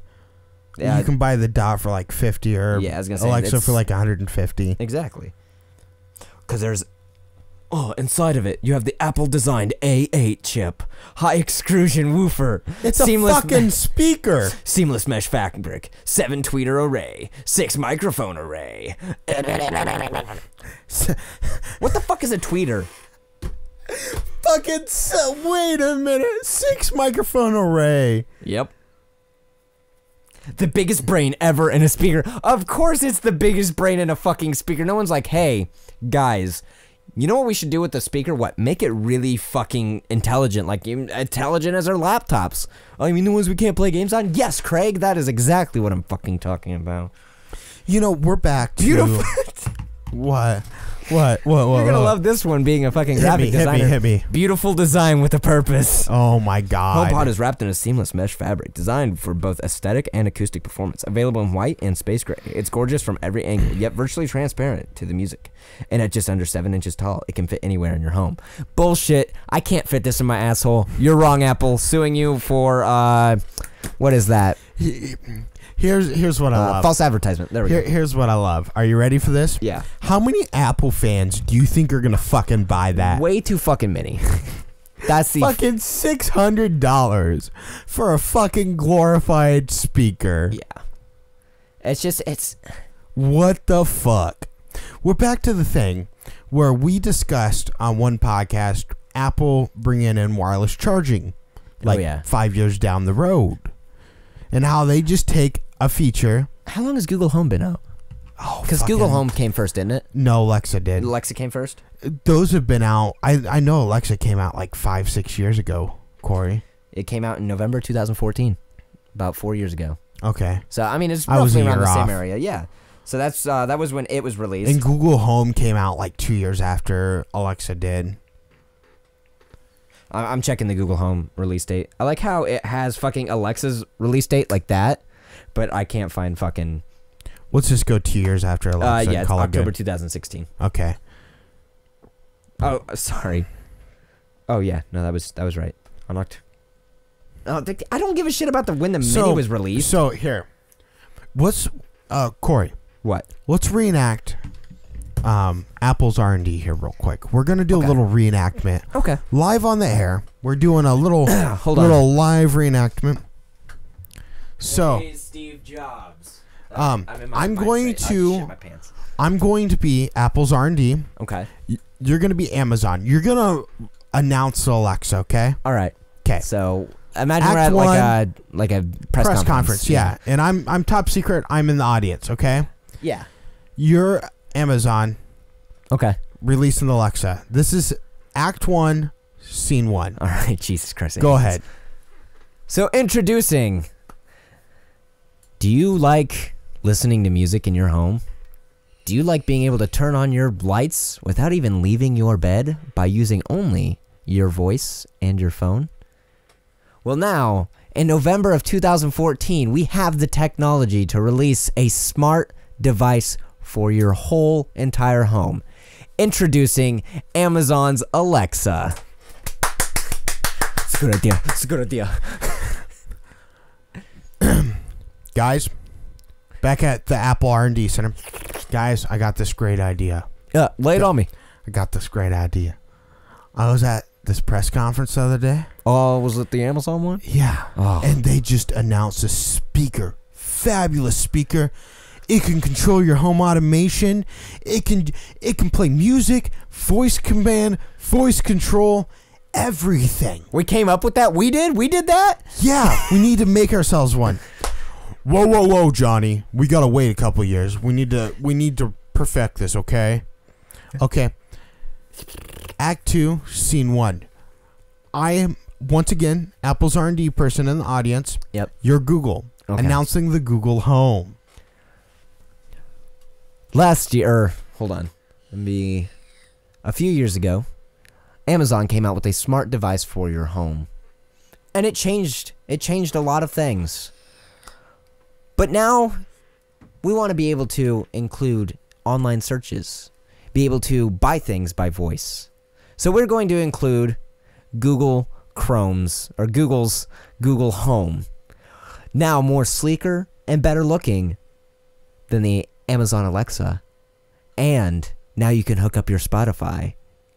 Speaker 2: Yeah,
Speaker 1: you can buy the Dot for like 50 or
Speaker 2: yeah, I was gonna say,
Speaker 1: Alexa for like 150.
Speaker 2: Exactly. Because there's... Oh, inside of it, you have the Apple-designed A8 chip. High-exclusion woofer.
Speaker 1: It's a fucking speaker.
Speaker 2: Seamless mesh fabric. 7-tweeter array. 6 microphone array. What the fuck is a tweeter?
Speaker 1: Wait a minute. 6 microphone array.
Speaker 2: Yep. The biggest brain ever in a speaker. Of course it's the biggest brain in a fucking speaker. No one's like, hey, guys, you know what we should do with the speaker? What? Make it really fucking intelligent. Like, intelligent as our laptops. Oh, you mean the ones we can't play games on? Yes, Craig, that is exactly what I'm fucking talking about.
Speaker 1: You know, we're back to...
Speaker 2: Beautiful.
Speaker 1: What?
Speaker 2: You're gonna love this one being a fucking graphic designer.
Speaker 1: Hit me.
Speaker 2: Beautiful design with a purpose.
Speaker 1: Oh my god.
Speaker 2: HomePod is wrapped in a seamless mesh fabric designed for both aesthetic and acoustic performance. Available in white and space gray. It's gorgeous from every angle, yet virtually transparent to the music. And at just under 7 inches tall, it can fit anywhere in your home. Bullshit. I can't fit this in my asshole. You're wrong, Apple. Suing you for, what is that?
Speaker 1: Here's what I love.
Speaker 2: False advertisement. There we go.
Speaker 1: Here's what I love. Are you ready for this?
Speaker 2: Yeah.
Speaker 1: How many Apple fans do you think are gonna fucking buy that?
Speaker 2: Way too fucking many. That's the
Speaker 1: fucking $600 for a fucking glorified speaker.
Speaker 2: Yeah. It's
Speaker 1: what the fuck? We're back to the thing where we discussed on one podcast Apple bringing in wireless charging like 5 years down the road, and how they just take a feature.
Speaker 2: How long has Google Home been out?
Speaker 1: Oh,
Speaker 2: because Google Home came first, didn't it?
Speaker 1: No, Alexa did.
Speaker 2: Alexa came first?
Speaker 1: Those have been out. I know Alexa came out like 5-6 years ago, Corey.
Speaker 2: It came out in November 2014, about 4 years ago.
Speaker 1: Okay.
Speaker 2: So, I mean, it's roughly around the same area. Yeah. So that was when it was released.
Speaker 1: And Google Home came out like 2 years after Alexa did.
Speaker 2: I'm checking the Google Home release date. I like how it has fucking Alexa's release date like that, but I can't find fucking...
Speaker 1: Let's just go 2 years after Alexa.
Speaker 2: Yeah, it's October 2016.
Speaker 1: Okay.
Speaker 2: Oh, sorry. Oh yeah, no, that was right. On October. I don't give a shit about when the mini was released.
Speaker 1: So here, Corey?
Speaker 2: What?
Speaker 1: Let's reenact Apple's R&D here real quick. We're gonna do a little reenactment.
Speaker 2: Okay.
Speaker 1: Live on the air. We're doing a little live reenactment. So
Speaker 2: Steve Jobs.
Speaker 1: I'm going to be Apple's R&D.
Speaker 2: Okay.
Speaker 1: You're gonna be Amazon. You're gonna announce Alexa. Okay.
Speaker 2: All right.
Speaker 1: Okay.
Speaker 2: So imagine we're at like a press conference.
Speaker 1: Yeah. And I'm top secret. I'm in the audience. Okay.
Speaker 2: Yeah.
Speaker 1: You're Amazon.
Speaker 2: Okay.
Speaker 1: Releasing Alexa. This is Act 1, Scene 1.
Speaker 2: All right. Jesus Christ.
Speaker 1: Go ahead.
Speaker 2: So introducing. Do you like listening to music in your home? Do you like being able to turn on your lights without even leaving your bed by using only your voice and your phone? Well, now, in November of 2014, we have the technology to release a smart device for your whole entire home. Introducing Amazon's Alexa. It's a good idea. It's a good idea.
Speaker 1: Guys, back at the Apple R&D Center. Guys, I got this great idea.
Speaker 2: Yeah, lay it on me.
Speaker 1: I got this great idea. I was at this press conference the other day.
Speaker 2: Oh, was it the Amazon one?
Speaker 1: Yeah.
Speaker 2: Oh.
Speaker 1: And they just announced a speaker. Fabulous speaker. It can control your home automation. It can play music, voice command, voice control, everything.
Speaker 2: We came up with that? We did? We did that?
Speaker 1: Yeah, we need to make ourselves one. Whoa, Johnny. We gotta wait a couple years. We need to perfect this, okay? Okay. Act 2, Scene 1. I am, once again, Apple's R&D person in the audience.
Speaker 2: Yep.
Speaker 1: You're Google. Okay. Announcing the Google Home.
Speaker 2: Hold on. A few years ago, Amazon came out with a smart device for your home. And it changed a lot of things. But now, we want to be able to include online searches, be able to buy things by voice. So we're going to include Google's Google Home. Now more sleeker and better looking than the Amazon Alexa. And now you can hook up your Spotify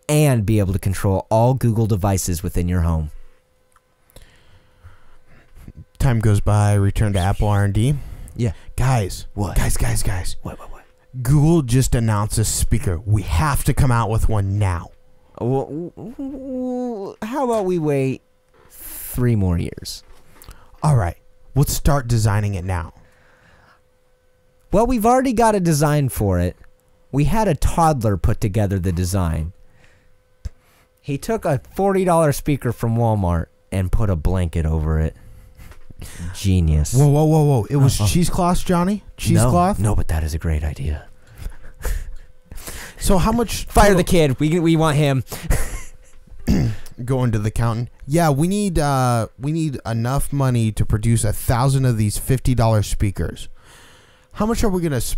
Speaker 2: and be able to control all Google devices within your home.
Speaker 1: Time goes by, return to Apple R&D.
Speaker 2: Yeah.
Speaker 1: Guys.
Speaker 2: What?
Speaker 1: Guys.
Speaker 2: What?
Speaker 1: Google just announced a speaker. We have to come out with one now.
Speaker 2: Well, how about we wait 3 more years?
Speaker 1: All right. Let's start designing it now.
Speaker 2: Well, we've already got a design for it. We had a toddler put together the design. He took a $40 speaker from Walmart and put a blanket over it. Genius.
Speaker 1: Whoa. It was cheesecloth, Johnny? Cheesecloth?
Speaker 2: No, but that is a great idea.
Speaker 1: So how much...
Speaker 2: Fire the kid. We want him.
Speaker 1: Going to the accountant. Yeah, we need enough money to produce 1,000 of these $50 speakers. How much are we going to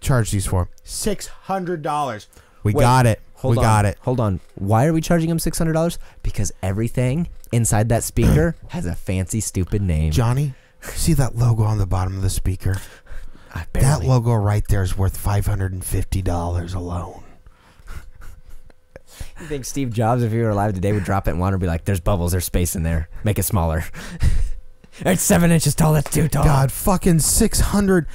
Speaker 1: charge these for? $600. We got it.
Speaker 2: Hold on. Why are we charging him $600? Because everything inside that speaker has a fancy, stupid name.
Speaker 1: Johnny, See that logo on the bottom of the speaker? That logo right there is worth $550 alone.
Speaker 2: You think Steve Jobs, if he were alive today, would drop it in water and be like, there's bubbles, there's space in there. Make it smaller. It's 7 inches tall, that's too tall.
Speaker 1: God, fucking $600.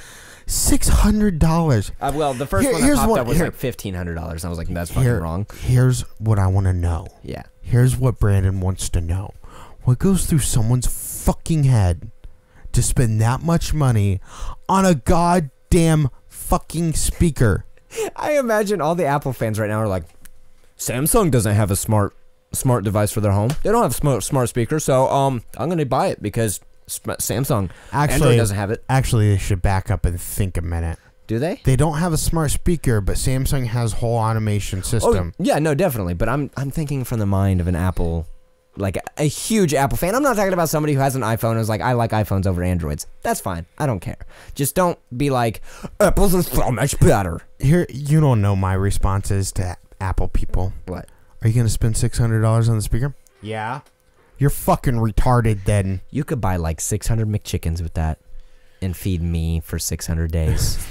Speaker 2: Well, the first one that popped up was like $1,500. I was like, that's fucking wrong.
Speaker 1: Here's what I want to know.
Speaker 2: Yeah.
Speaker 1: Here's what Brandon wants to know. What goes through someone's fucking head to spend that much money on a goddamn fucking speaker?
Speaker 2: I imagine all the Apple fans right now are like, Samsung doesn't have a smart device for their home. They don't have smart speakers, so I'm gonna buy it because Samsung Android doesn't have it.
Speaker 1: Actually, they should back up and think a minute.
Speaker 2: Do they?
Speaker 1: They don't have a smart speaker, but Samsung has whole automation system.
Speaker 2: Oh, yeah, no, definitely. But I'm thinking from the mind of an Apple, like a huge Apple fan. I'm not talking about somebody who has an iPhone and is like, I like iPhones over Androids. That's fine. I don't care. Just don't be like, Apple's are so much better.
Speaker 1: Here, you don't know my responses to Apple people.
Speaker 2: What?
Speaker 1: Are you going to spend $600 on the speaker? Yeah. You're fucking retarded then.
Speaker 2: You could buy like 600 McChickens with that and feed me for 600 days.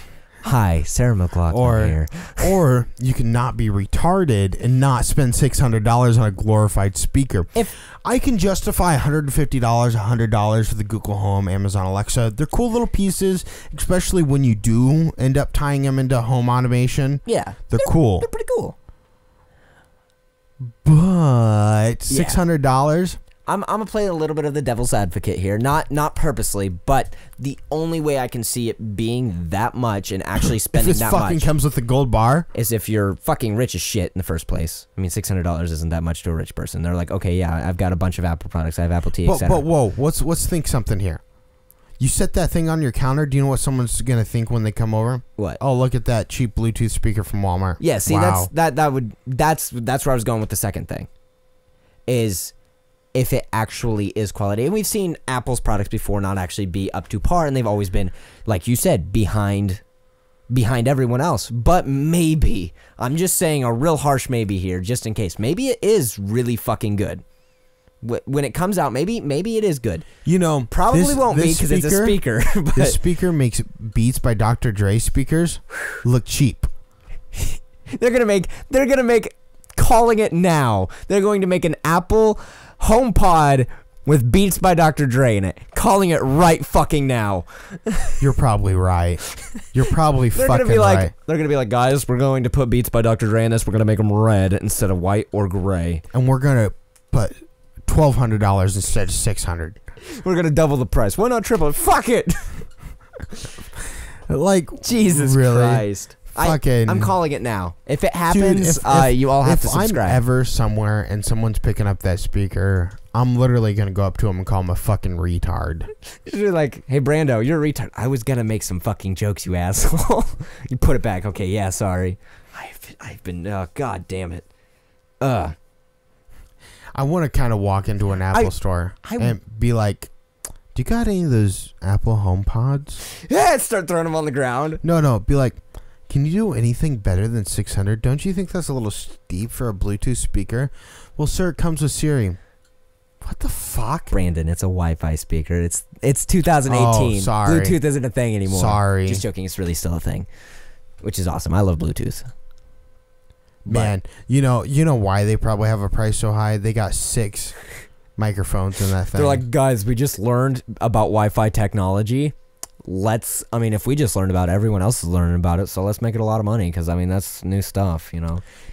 Speaker 2: Hi, Sarah McLaughlin here.
Speaker 1: Or you can not be retarded and not spend $600 on a glorified speaker.
Speaker 2: If
Speaker 1: I can justify $150, $100 for the Google Home, Amazon Alexa. They're cool little pieces, especially when you do end up tying them into home automation.
Speaker 2: Yeah.
Speaker 1: They're cool.
Speaker 2: They're pretty cool.
Speaker 1: But $600?
Speaker 2: I'm gonna play a little bit of the devil's advocate here, not purposely, but the only way I can see it being that much and actually spending
Speaker 1: if
Speaker 2: that
Speaker 1: fucking
Speaker 2: much
Speaker 1: comes with a gold bar
Speaker 2: is if you're fucking rich as shit in the first place. I mean, $600 isn't that much to a rich person. They're like, okay, yeah, I've got a bunch of Apple products, I have Apple TV, etc.
Speaker 1: But whoa, let's think something here. You set that thing on your counter. Do you know what someone's gonna think when they come over?
Speaker 2: What?
Speaker 1: Oh, look at that cheap Bluetooth speaker from Walmart.
Speaker 2: Yeah, see,
Speaker 1: wow.
Speaker 2: that's where I was going with the second thing. Is if it actually is quality. And we've seen Apple's products before not actually be up to par, and they've always been, like you said, behind everyone else. But maybe, I'm just saying a real harsh maybe here, just in case. Maybe it is really fucking good. When it comes out, maybe it is good.
Speaker 1: You know,
Speaker 2: probably won't be because it's a speaker. But
Speaker 1: this speaker makes Beats by Dr. Dre speakers look cheap.
Speaker 2: They're gonna make calling it now. They're going to make an Apple HomePod with Beats by Dr. Dre in it. Calling it right fucking now.
Speaker 1: You're probably right. You're probably fucking right.
Speaker 2: They're going to be like, guys, we're going to put Beats by Dr. Dre in this. We're going to make them red instead of white or gray.
Speaker 1: And we're going to put $1,200 instead of $600.
Speaker 2: We're going to double the price. Why not triple it? Fuck it.
Speaker 1: Like,
Speaker 2: Jesus Christ. I'm calling it now. If it happens, dude, you all have to subscribe.
Speaker 1: If I'm ever somewhere and someone's picking up that speaker, I'm literally going to go up to him and call him a fucking retard.
Speaker 2: You're like, hey, Brando, you're a retard. I was going to make some fucking jokes, you asshole. You put it back. Okay, yeah, sorry. I've been, God damn it.
Speaker 1: I want to kind of walk into an Apple store and be like, do you got any of those Apple HomePods?
Speaker 2: Yeah, start throwing them on the ground.
Speaker 1: No, be like, can you do anything better than $600? Don't you think that's a little steep for a Bluetooth speaker? Well, sir, it comes with Siri. What the fuck?
Speaker 2: Brandon, it's a Wi-Fi speaker. It's 2018.
Speaker 1: Oh, sorry.
Speaker 2: Bluetooth isn't a thing anymore.
Speaker 1: Sorry.
Speaker 2: Just joking. It's really still a thing, which is awesome. I love Bluetooth.
Speaker 1: Man, you know why they probably have a price so high? They got 6 microphones in that thing.
Speaker 2: They're like, guys, we just learned about Wi-Fi technology. If we just learned about it, everyone else is learning about it, so let's make it a lot of money, because, that's new stuff,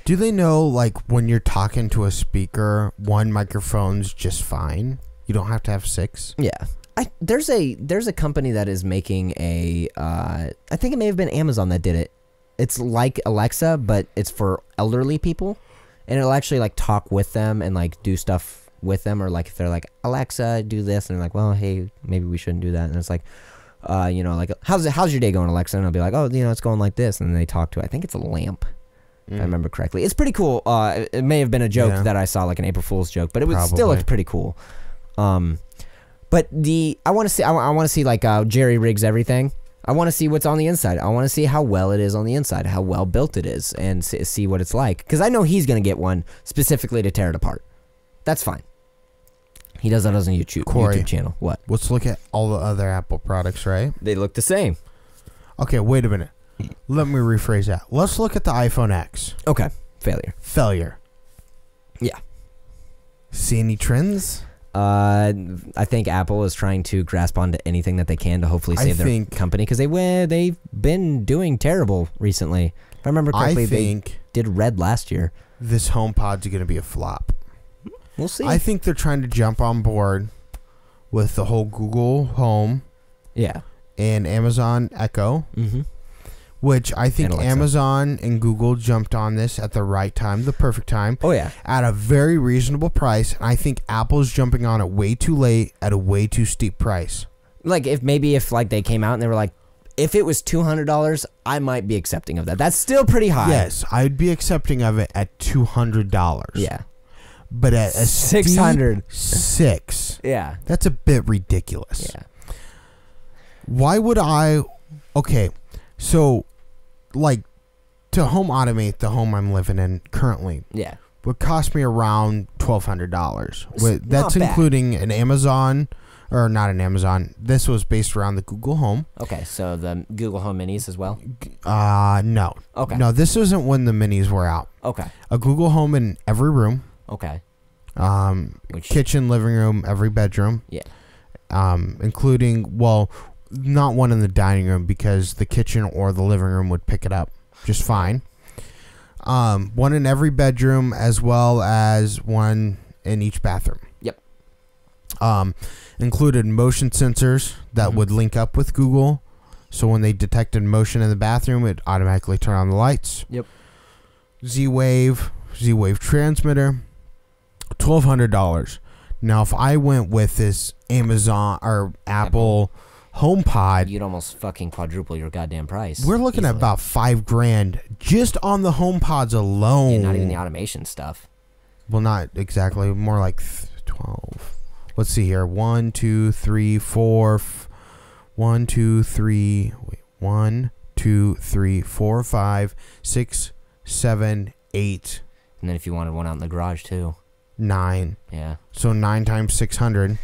Speaker 1: Do they know, like, when you're talking to a speaker, 1 microphone's just fine? You don't have to have 6?
Speaker 2: Yeah. There's a company that is making I think it may have been Amazon that did it. It's like Alexa, but it's for elderly people, and it'll actually, like, talk with them and, like, do stuff with them, or, like, if they're like, Alexa, do this, and they're like, well, hey, maybe we shouldn't do that, and it's like, like, how's your day going, Alexa? And I'll be like, oh, it's going like this. And then they talk to, I think it's a lamp, if I remember correctly. It's pretty cool. It may have been a joke that I saw, like an April Fool's joke, but it was still looked pretty cool. But I want to see like Jerry rigs everything. I want to see what's on the inside. I want to see how well it is on the inside, how well built it is, and see what it's like. Because I know he's gonna get one specifically to tear it apart. That's fine. He does that on his YouTube channel. What?
Speaker 1: Let's look at all the other Apple products, right?
Speaker 2: They look the same.
Speaker 1: Okay, wait a minute. Let me rephrase that. Let's look at the iPhone X.
Speaker 2: Okay. Failure. Yeah.
Speaker 1: See any trends?
Speaker 2: I think Apple is trying to grasp onto anything that they can to hopefully save their company, because they've been doing terrible recently. If I remember correctly, they did red last year.
Speaker 1: This HomePod's going to be a flop.
Speaker 2: We'll see.
Speaker 1: I think they're trying to jump on board with the whole Google Home.
Speaker 2: Yeah.
Speaker 1: And Amazon Echo. Mm-hmm. Which I think Amazon and Google jumped on this at the right time, the perfect time.
Speaker 2: Oh, yeah.
Speaker 1: At a very reasonable price. And I think Apple's jumping on it way too late at a way too steep price.
Speaker 2: Like, if they came out and they were like, if it was $200, I might be accepting of that. That's still pretty high.
Speaker 1: Yes, I'd be accepting of it at $200.
Speaker 2: Yeah.
Speaker 1: But at a
Speaker 2: $600.
Speaker 1: $6.
Speaker 2: Yeah.
Speaker 1: That's a bit ridiculous.
Speaker 2: Yeah.
Speaker 1: Why would I... Okay, so... Like, to home automate the home I'm living in currently, would cost me around $1,200. That's including an Amazon, or not an Amazon. This was based around the Google Home.
Speaker 2: Okay, so the Google Home Minis as well?
Speaker 1: No.
Speaker 2: Okay.
Speaker 1: No, this isn't when the Minis were out.
Speaker 2: Okay.
Speaker 1: A Google Home in every room.
Speaker 2: Okay.
Speaker 1: Kitchen, living room, every bedroom.
Speaker 2: Yeah.
Speaker 1: Including, well... Not one in the dining room, because the kitchen or the living room would pick it up just fine. One in every bedroom, as well as one in each bathroom.
Speaker 2: Yep.
Speaker 1: Included motion sensors that would link up with Google, so when they detected motion in the bathroom, it automatically turn on the lights.
Speaker 2: Yep.
Speaker 1: Z-Wave transmitter, $1,200. Now, if I went with this Amazon or Apple HomePod,
Speaker 2: you'd almost fucking quadruple your goddamn price.
Speaker 1: We're looking at about $5,000 just on the HomePods alone.
Speaker 2: Yeah, not even the automation stuff.
Speaker 1: Well, not exactly. More like 12. Let's see here. 1, 2, 3, 4. 1, 2, 3. Wait. 1, 2, 3, 4, 5, 6, 7, 8.
Speaker 2: And then if you wanted one out in the garage too.
Speaker 1: 9.
Speaker 2: Yeah.
Speaker 1: So 9 times 600.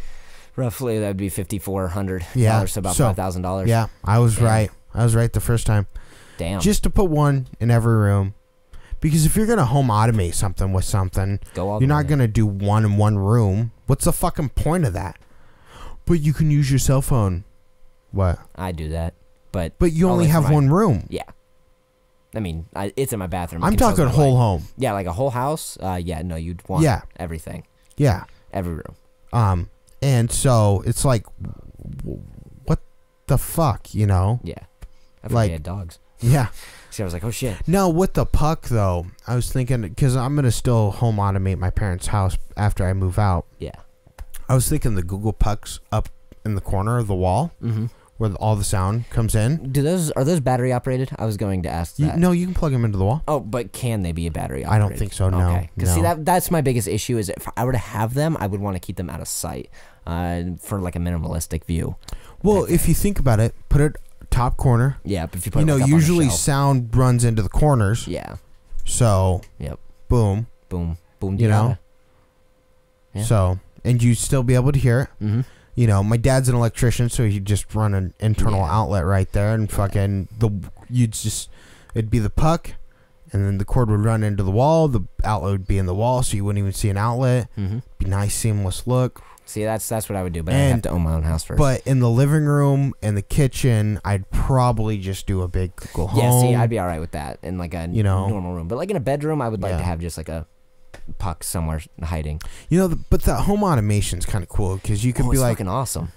Speaker 2: Roughly, that would be $5,400.
Speaker 1: Yeah.
Speaker 2: So about $5,000.
Speaker 1: Yeah, I was right. I was right the first time.
Speaker 2: Damn.
Speaker 1: Just to put one in every room. Because if you're going to home automate something with something, you're not going to do one in one room. What's the fucking point of that? But you can use your cell phone. What?
Speaker 2: I do that. But
Speaker 1: you only have one room.
Speaker 2: Yeah. I mean, it's in my bathroom.
Speaker 1: I'm talking whole home.
Speaker 2: Yeah, like a whole house. Yeah, no, you'd want everything.
Speaker 1: Yeah.
Speaker 2: Every room.
Speaker 1: And so it's like, what the fuck, you know?
Speaker 2: Yeah. I forgot you had dogs.
Speaker 1: Yeah.
Speaker 2: See, I was like, oh shit.
Speaker 1: No, with the puck though, I was thinking, because I'm going to still home automate my parents' house after I move out.
Speaker 2: Yeah.
Speaker 1: I was thinking the Google Pucks up in the corner of the wall, where all the sound comes in.
Speaker 2: Are those battery operated? I was going to ask that.
Speaker 1: No, you can plug them into the wall.
Speaker 2: Oh, but can they be a battery operated?
Speaker 1: I don't think so, no.
Speaker 2: Okay. Because see, that's my biggest issue is if I were to have them, I would want to keep them out of sight for like a minimalistic view.
Speaker 1: Well, if you think about it, put it top corner.
Speaker 2: Yeah, but if you put it like up
Speaker 1: usually
Speaker 2: on a shelf,
Speaker 1: sound runs into the corners.
Speaker 2: Yeah.
Speaker 1: So, boom.
Speaker 2: Boom.
Speaker 1: You know? Yeah. So, and you'd still be able to hear it.
Speaker 2: Mm-hmm.
Speaker 1: You know, my dad's an electrician, so he'd just run an internal outlet right there, and fucking it'd be the puck, and then the cord would run into the wall. The outlet would be in the wall, so you wouldn't even see an outlet. Be nice, seamless look.
Speaker 2: See, that's what I would do, but I'd have to own my own house first.
Speaker 1: But in the living room and the kitchen, I'd probably just do a big Google Home.
Speaker 2: Yeah, see, I'd be all right with that in like a normal room, but like in a bedroom, I would like to have just like a puck somewhere hiding.
Speaker 1: But the home automation's kind of cool because you can be like,
Speaker 2: fucking awesome.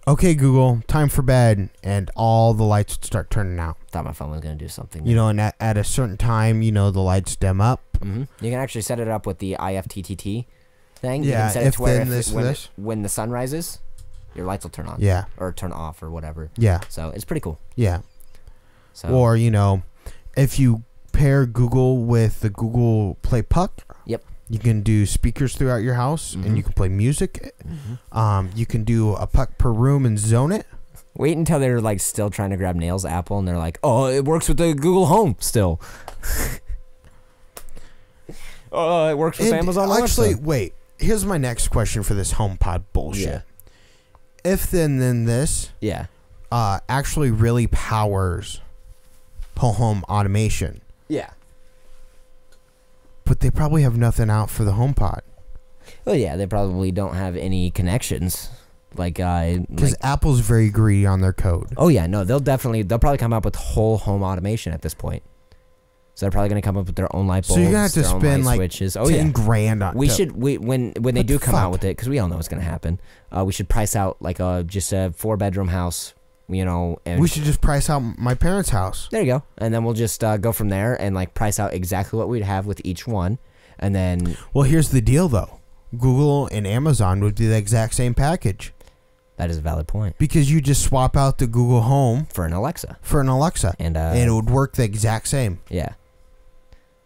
Speaker 1: Okay, Google, time for bed, and all the lights would start turning out.
Speaker 2: Thought my phone was gonna do something.
Speaker 1: And at a certain time, the lights dim up.
Speaker 2: You can actually set it up with the IFTTT thing.
Speaker 1: Yeah,
Speaker 2: you can set it to where when the sun rises, your lights will turn on.
Speaker 1: Yeah,
Speaker 2: or turn off or whatever.
Speaker 1: Yeah.
Speaker 2: So it's pretty cool.
Speaker 1: Yeah.
Speaker 2: So
Speaker 1: or if you pair Google with the Google Play Puck.
Speaker 2: Yep.
Speaker 1: You can do speakers throughout your house, and you can play music. You can do a puck per room and zone it.
Speaker 2: Wait until they're like still trying to grab Nails Apple, and they're like, "Oh, it works with the Google Home still." Oh, it works with Amazon Alexa.
Speaker 1: Actually, wait. here's my next question for this HomePod bullshit.
Speaker 2: Yeah.
Speaker 1: If then this actually really powers whole home automation.
Speaker 2: Yeah.
Speaker 1: But they probably have nothing out for the HomePod.
Speaker 2: Well, yeah, they probably don't have any connections. Because
Speaker 1: Apple's very greedy on their code.
Speaker 2: Oh yeah, no, they'll probably come up with whole home automation at this point. So they're probably going to come up with their own light bulbs.
Speaker 1: So you're gonna have to spend like
Speaker 2: switches.
Speaker 1: $10,000 on.
Speaker 2: When they do come out with it, because we all know what's going to happen. We should price out like just a 4-bedroom house. And
Speaker 1: we should just price out my parents' house.
Speaker 2: There you go, and then we'll just go from there and like price out exactly what we'd have with each one, and then.
Speaker 1: Well, here's the deal, though. Google and Amazon would be the exact same package.
Speaker 2: That is a valid point.
Speaker 1: Because you just swap out the Google Home
Speaker 2: for an Alexa.
Speaker 1: And it would work the exact same.
Speaker 2: Yeah.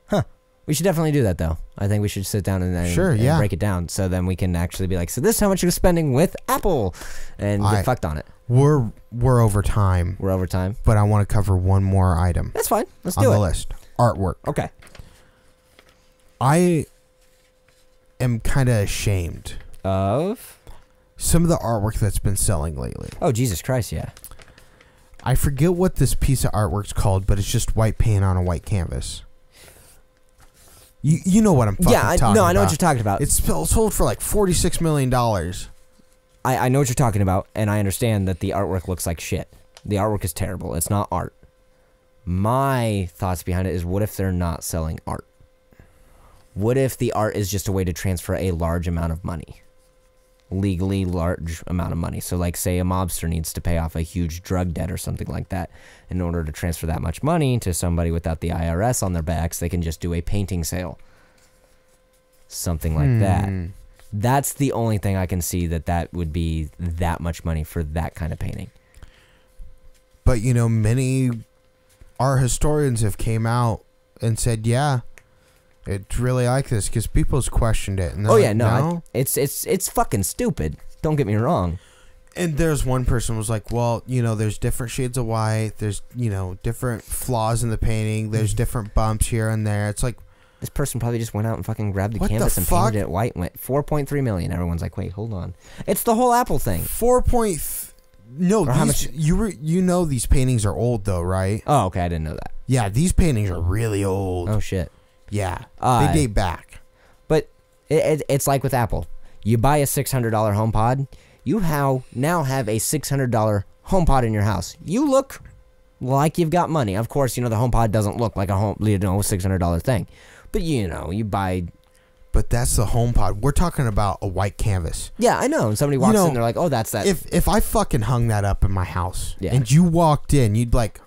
Speaker 2: Huh. We should definitely do that, though. I think we should sit down and break it down so then we can actually be like, so this is how much you're spending with Apple, and get fucked on it.
Speaker 1: We're over time.
Speaker 2: We're over time.
Speaker 1: But I want to cover one more item.
Speaker 2: That's fine. Let's do it.
Speaker 1: On the list. Artwork.
Speaker 2: Okay.
Speaker 1: I am kind of ashamed
Speaker 2: of
Speaker 1: some of the artwork that's been selling lately.
Speaker 2: Oh, Jesus Christ, yeah.
Speaker 1: I forget what this piece of artwork's called, but it's just white paint on a white canvas. You know what I'm fucking talking about.
Speaker 2: Yeah, I know what you're talking about.
Speaker 1: It's sold for like $46 million.
Speaker 2: I know what you're talking about, and I understand that the artwork looks like shit. The artwork is terrible. It's not art. My thoughts behind it is, what if they're not selling art? What if the art is just a way to transfer a large amount of money? Legally large amount of money. So like say a mobster needs to pay off a huge drug debt or something like that. In order to transfer that much money to somebody without the IRS on their backs, they can just do a painting sale. Something like that. That's the only thing I can see that would be that much money for that kind of painting.
Speaker 1: But many art historians have came out and said, yeah, it's really like this, because people's questioned it. And no,
Speaker 2: it's fucking stupid. Don't get me wrong.
Speaker 1: And there's one person was like, well, there's different shades of white. There's, different flaws in the painting. There's different bumps here and there. It's like,
Speaker 2: this person probably just went out and fucking grabbed the canvas and painted it white and went $4.3 million. Everyone's like, wait, hold on. It's the whole Apple thing.
Speaker 1: No, these paintings are old though, right?
Speaker 2: Oh, okay, I didn't know that.
Speaker 1: Yeah, these paintings are really old.
Speaker 2: Oh shit.
Speaker 1: Yeah, they date back.
Speaker 2: But it's like with Apple. You buy a $600 HomePod, you now have a $600 HomePod in your house. You look like you've got money. Of course, the HomePod doesn't look like a $600 thing. But you buy.
Speaker 1: But that's the HomePod. We're talking about a white canvas.
Speaker 2: Yeah, I know. And somebody walks in, they're like, "Oh, that's that."
Speaker 1: If I fucking hung that up in my house, and you walked in, you'd like,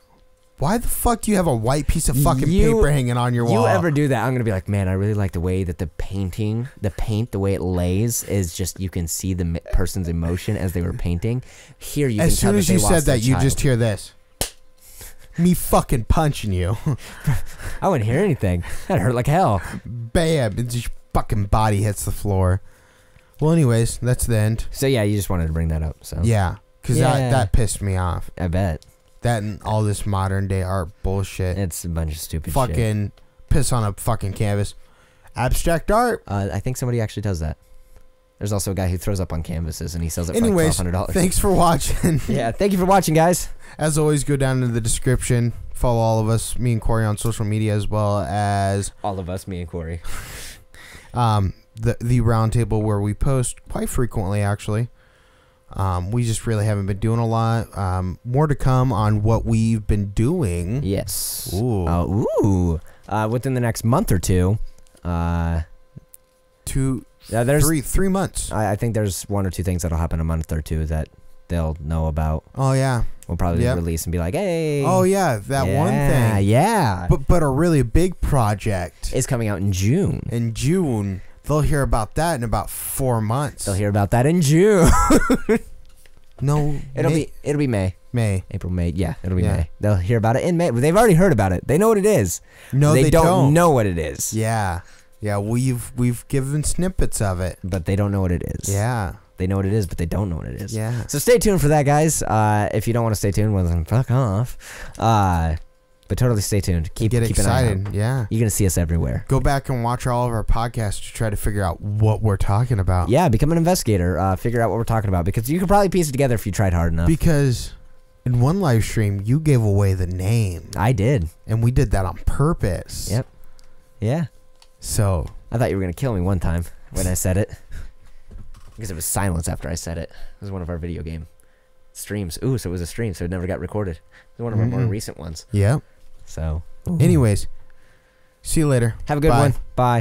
Speaker 1: why the fuck do you have a white piece of fucking paper hanging on your wall?
Speaker 2: You ever do that? I'm gonna be like, man, I really like the way that the paint, the way it lays, is just you can see the person's emotion as they were painting. Here, you
Speaker 1: as soon as you said that, you just hear this. Me fucking punching you.
Speaker 2: I wouldn't hear anything. That hurt like hell.
Speaker 1: Bam! And your fucking body hits the floor. Well, anyways, that's the end.
Speaker 2: So yeah, you just wanted to bring that up. So
Speaker 1: yeah, because that pissed me off.
Speaker 2: I bet.
Speaker 1: That and all this modern day art bullshit.
Speaker 2: It's a bunch of stupid
Speaker 1: fucking
Speaker 2: shit.
Speaker 1: Piss on a fucking canvas. Abstract art.
Speaker 2: I think somebody actually does that. There's also a guy who throws up on canvases and he sells it for like $1,200.
Speaker 1: Thanks for watching.
Speaker 2: Yeah, thank you for watching, guys.
Speaker 1: As always, go down into the description. Follow all of us, me and Corey, on social media, as well as
Speaker 2: all of us, me and Corey.
Speaker 1: The Roundtable, where we post quite frequently, actually. We just really haven't been doing a lot. More to come on what we've been doing.
Speaker 2: Yes.
Speaker 1: Ooh.
Speaker 2: Within the next month or two.
Speaker 1: There's 3 months.
Speaker 2: I think there's 1 or 2 things that'll happen a month or two that they'll know about.
Speaker 1: Oh yeah.
Speaker 2: We'll probably release and be like, hey.
Speaker 1: Oh yeah, that one thing.
Speaker 2: Yeah.
Speaker 1: But a really big project
Speaker 2: is coming out in June.
Speaker 1: In June. They'll hear about that in about 4 months.
Speaker 2: They'll hear about that in June.
Speaker 1: No.
Speaker 2: It'll be May. April, May. Yeah, it'll be May. They'll hear about it in May. They've already heard about it. They know what it is.
Speaker 1: No, they don't
Speaker 2: know what it is.
Speaker 1: Yeah. Yeah, we've given snippets of it.
Speaker 2: But they don't know what it is.
Speaker 1: Yeah.
Speaker 2: They know what it is, but they don't know what it is.
Speaker 1: Yeah.
Speaker 2: So stay tuned for that, guys. If you don't want to stay tuned, well, then fuck off. But But totally stay tuned. Keep
Speaker 1: Get
Speaker 2: keep an eye out.
Speaker 1: excited. Yeah.
Speaker 2: You're gonna see us everywhere.
Speaker 1: Go back and watch all of our podcasts to try to figure out what we're talking about.
Speaker 2: Yeah, become an investigator. Figure out what we're talking about, because you could probably piece it together if you tried hard enough.
Speaker 1: Because in one live stream, you gave away the name.
Speaker 2: I did.
Speaker 1: And we did that on purpose.
Speaker 2: Yep. Yeah.
Speaker 1: So.
Speaker 2: I thought you were gonna kill me one time when I said it. Because it was silence after I said it. It was one of our video game streams. Ooh, so it was a stream, so it never got recorded. It was one of our more recent ones.
Speaker 1: Yep.
Speaker 2: So.
Speaker 1: Anyways, see you later.
Speaker 2: Have a good
Speaker 1: Bye.
Speaker 2: one. Bye.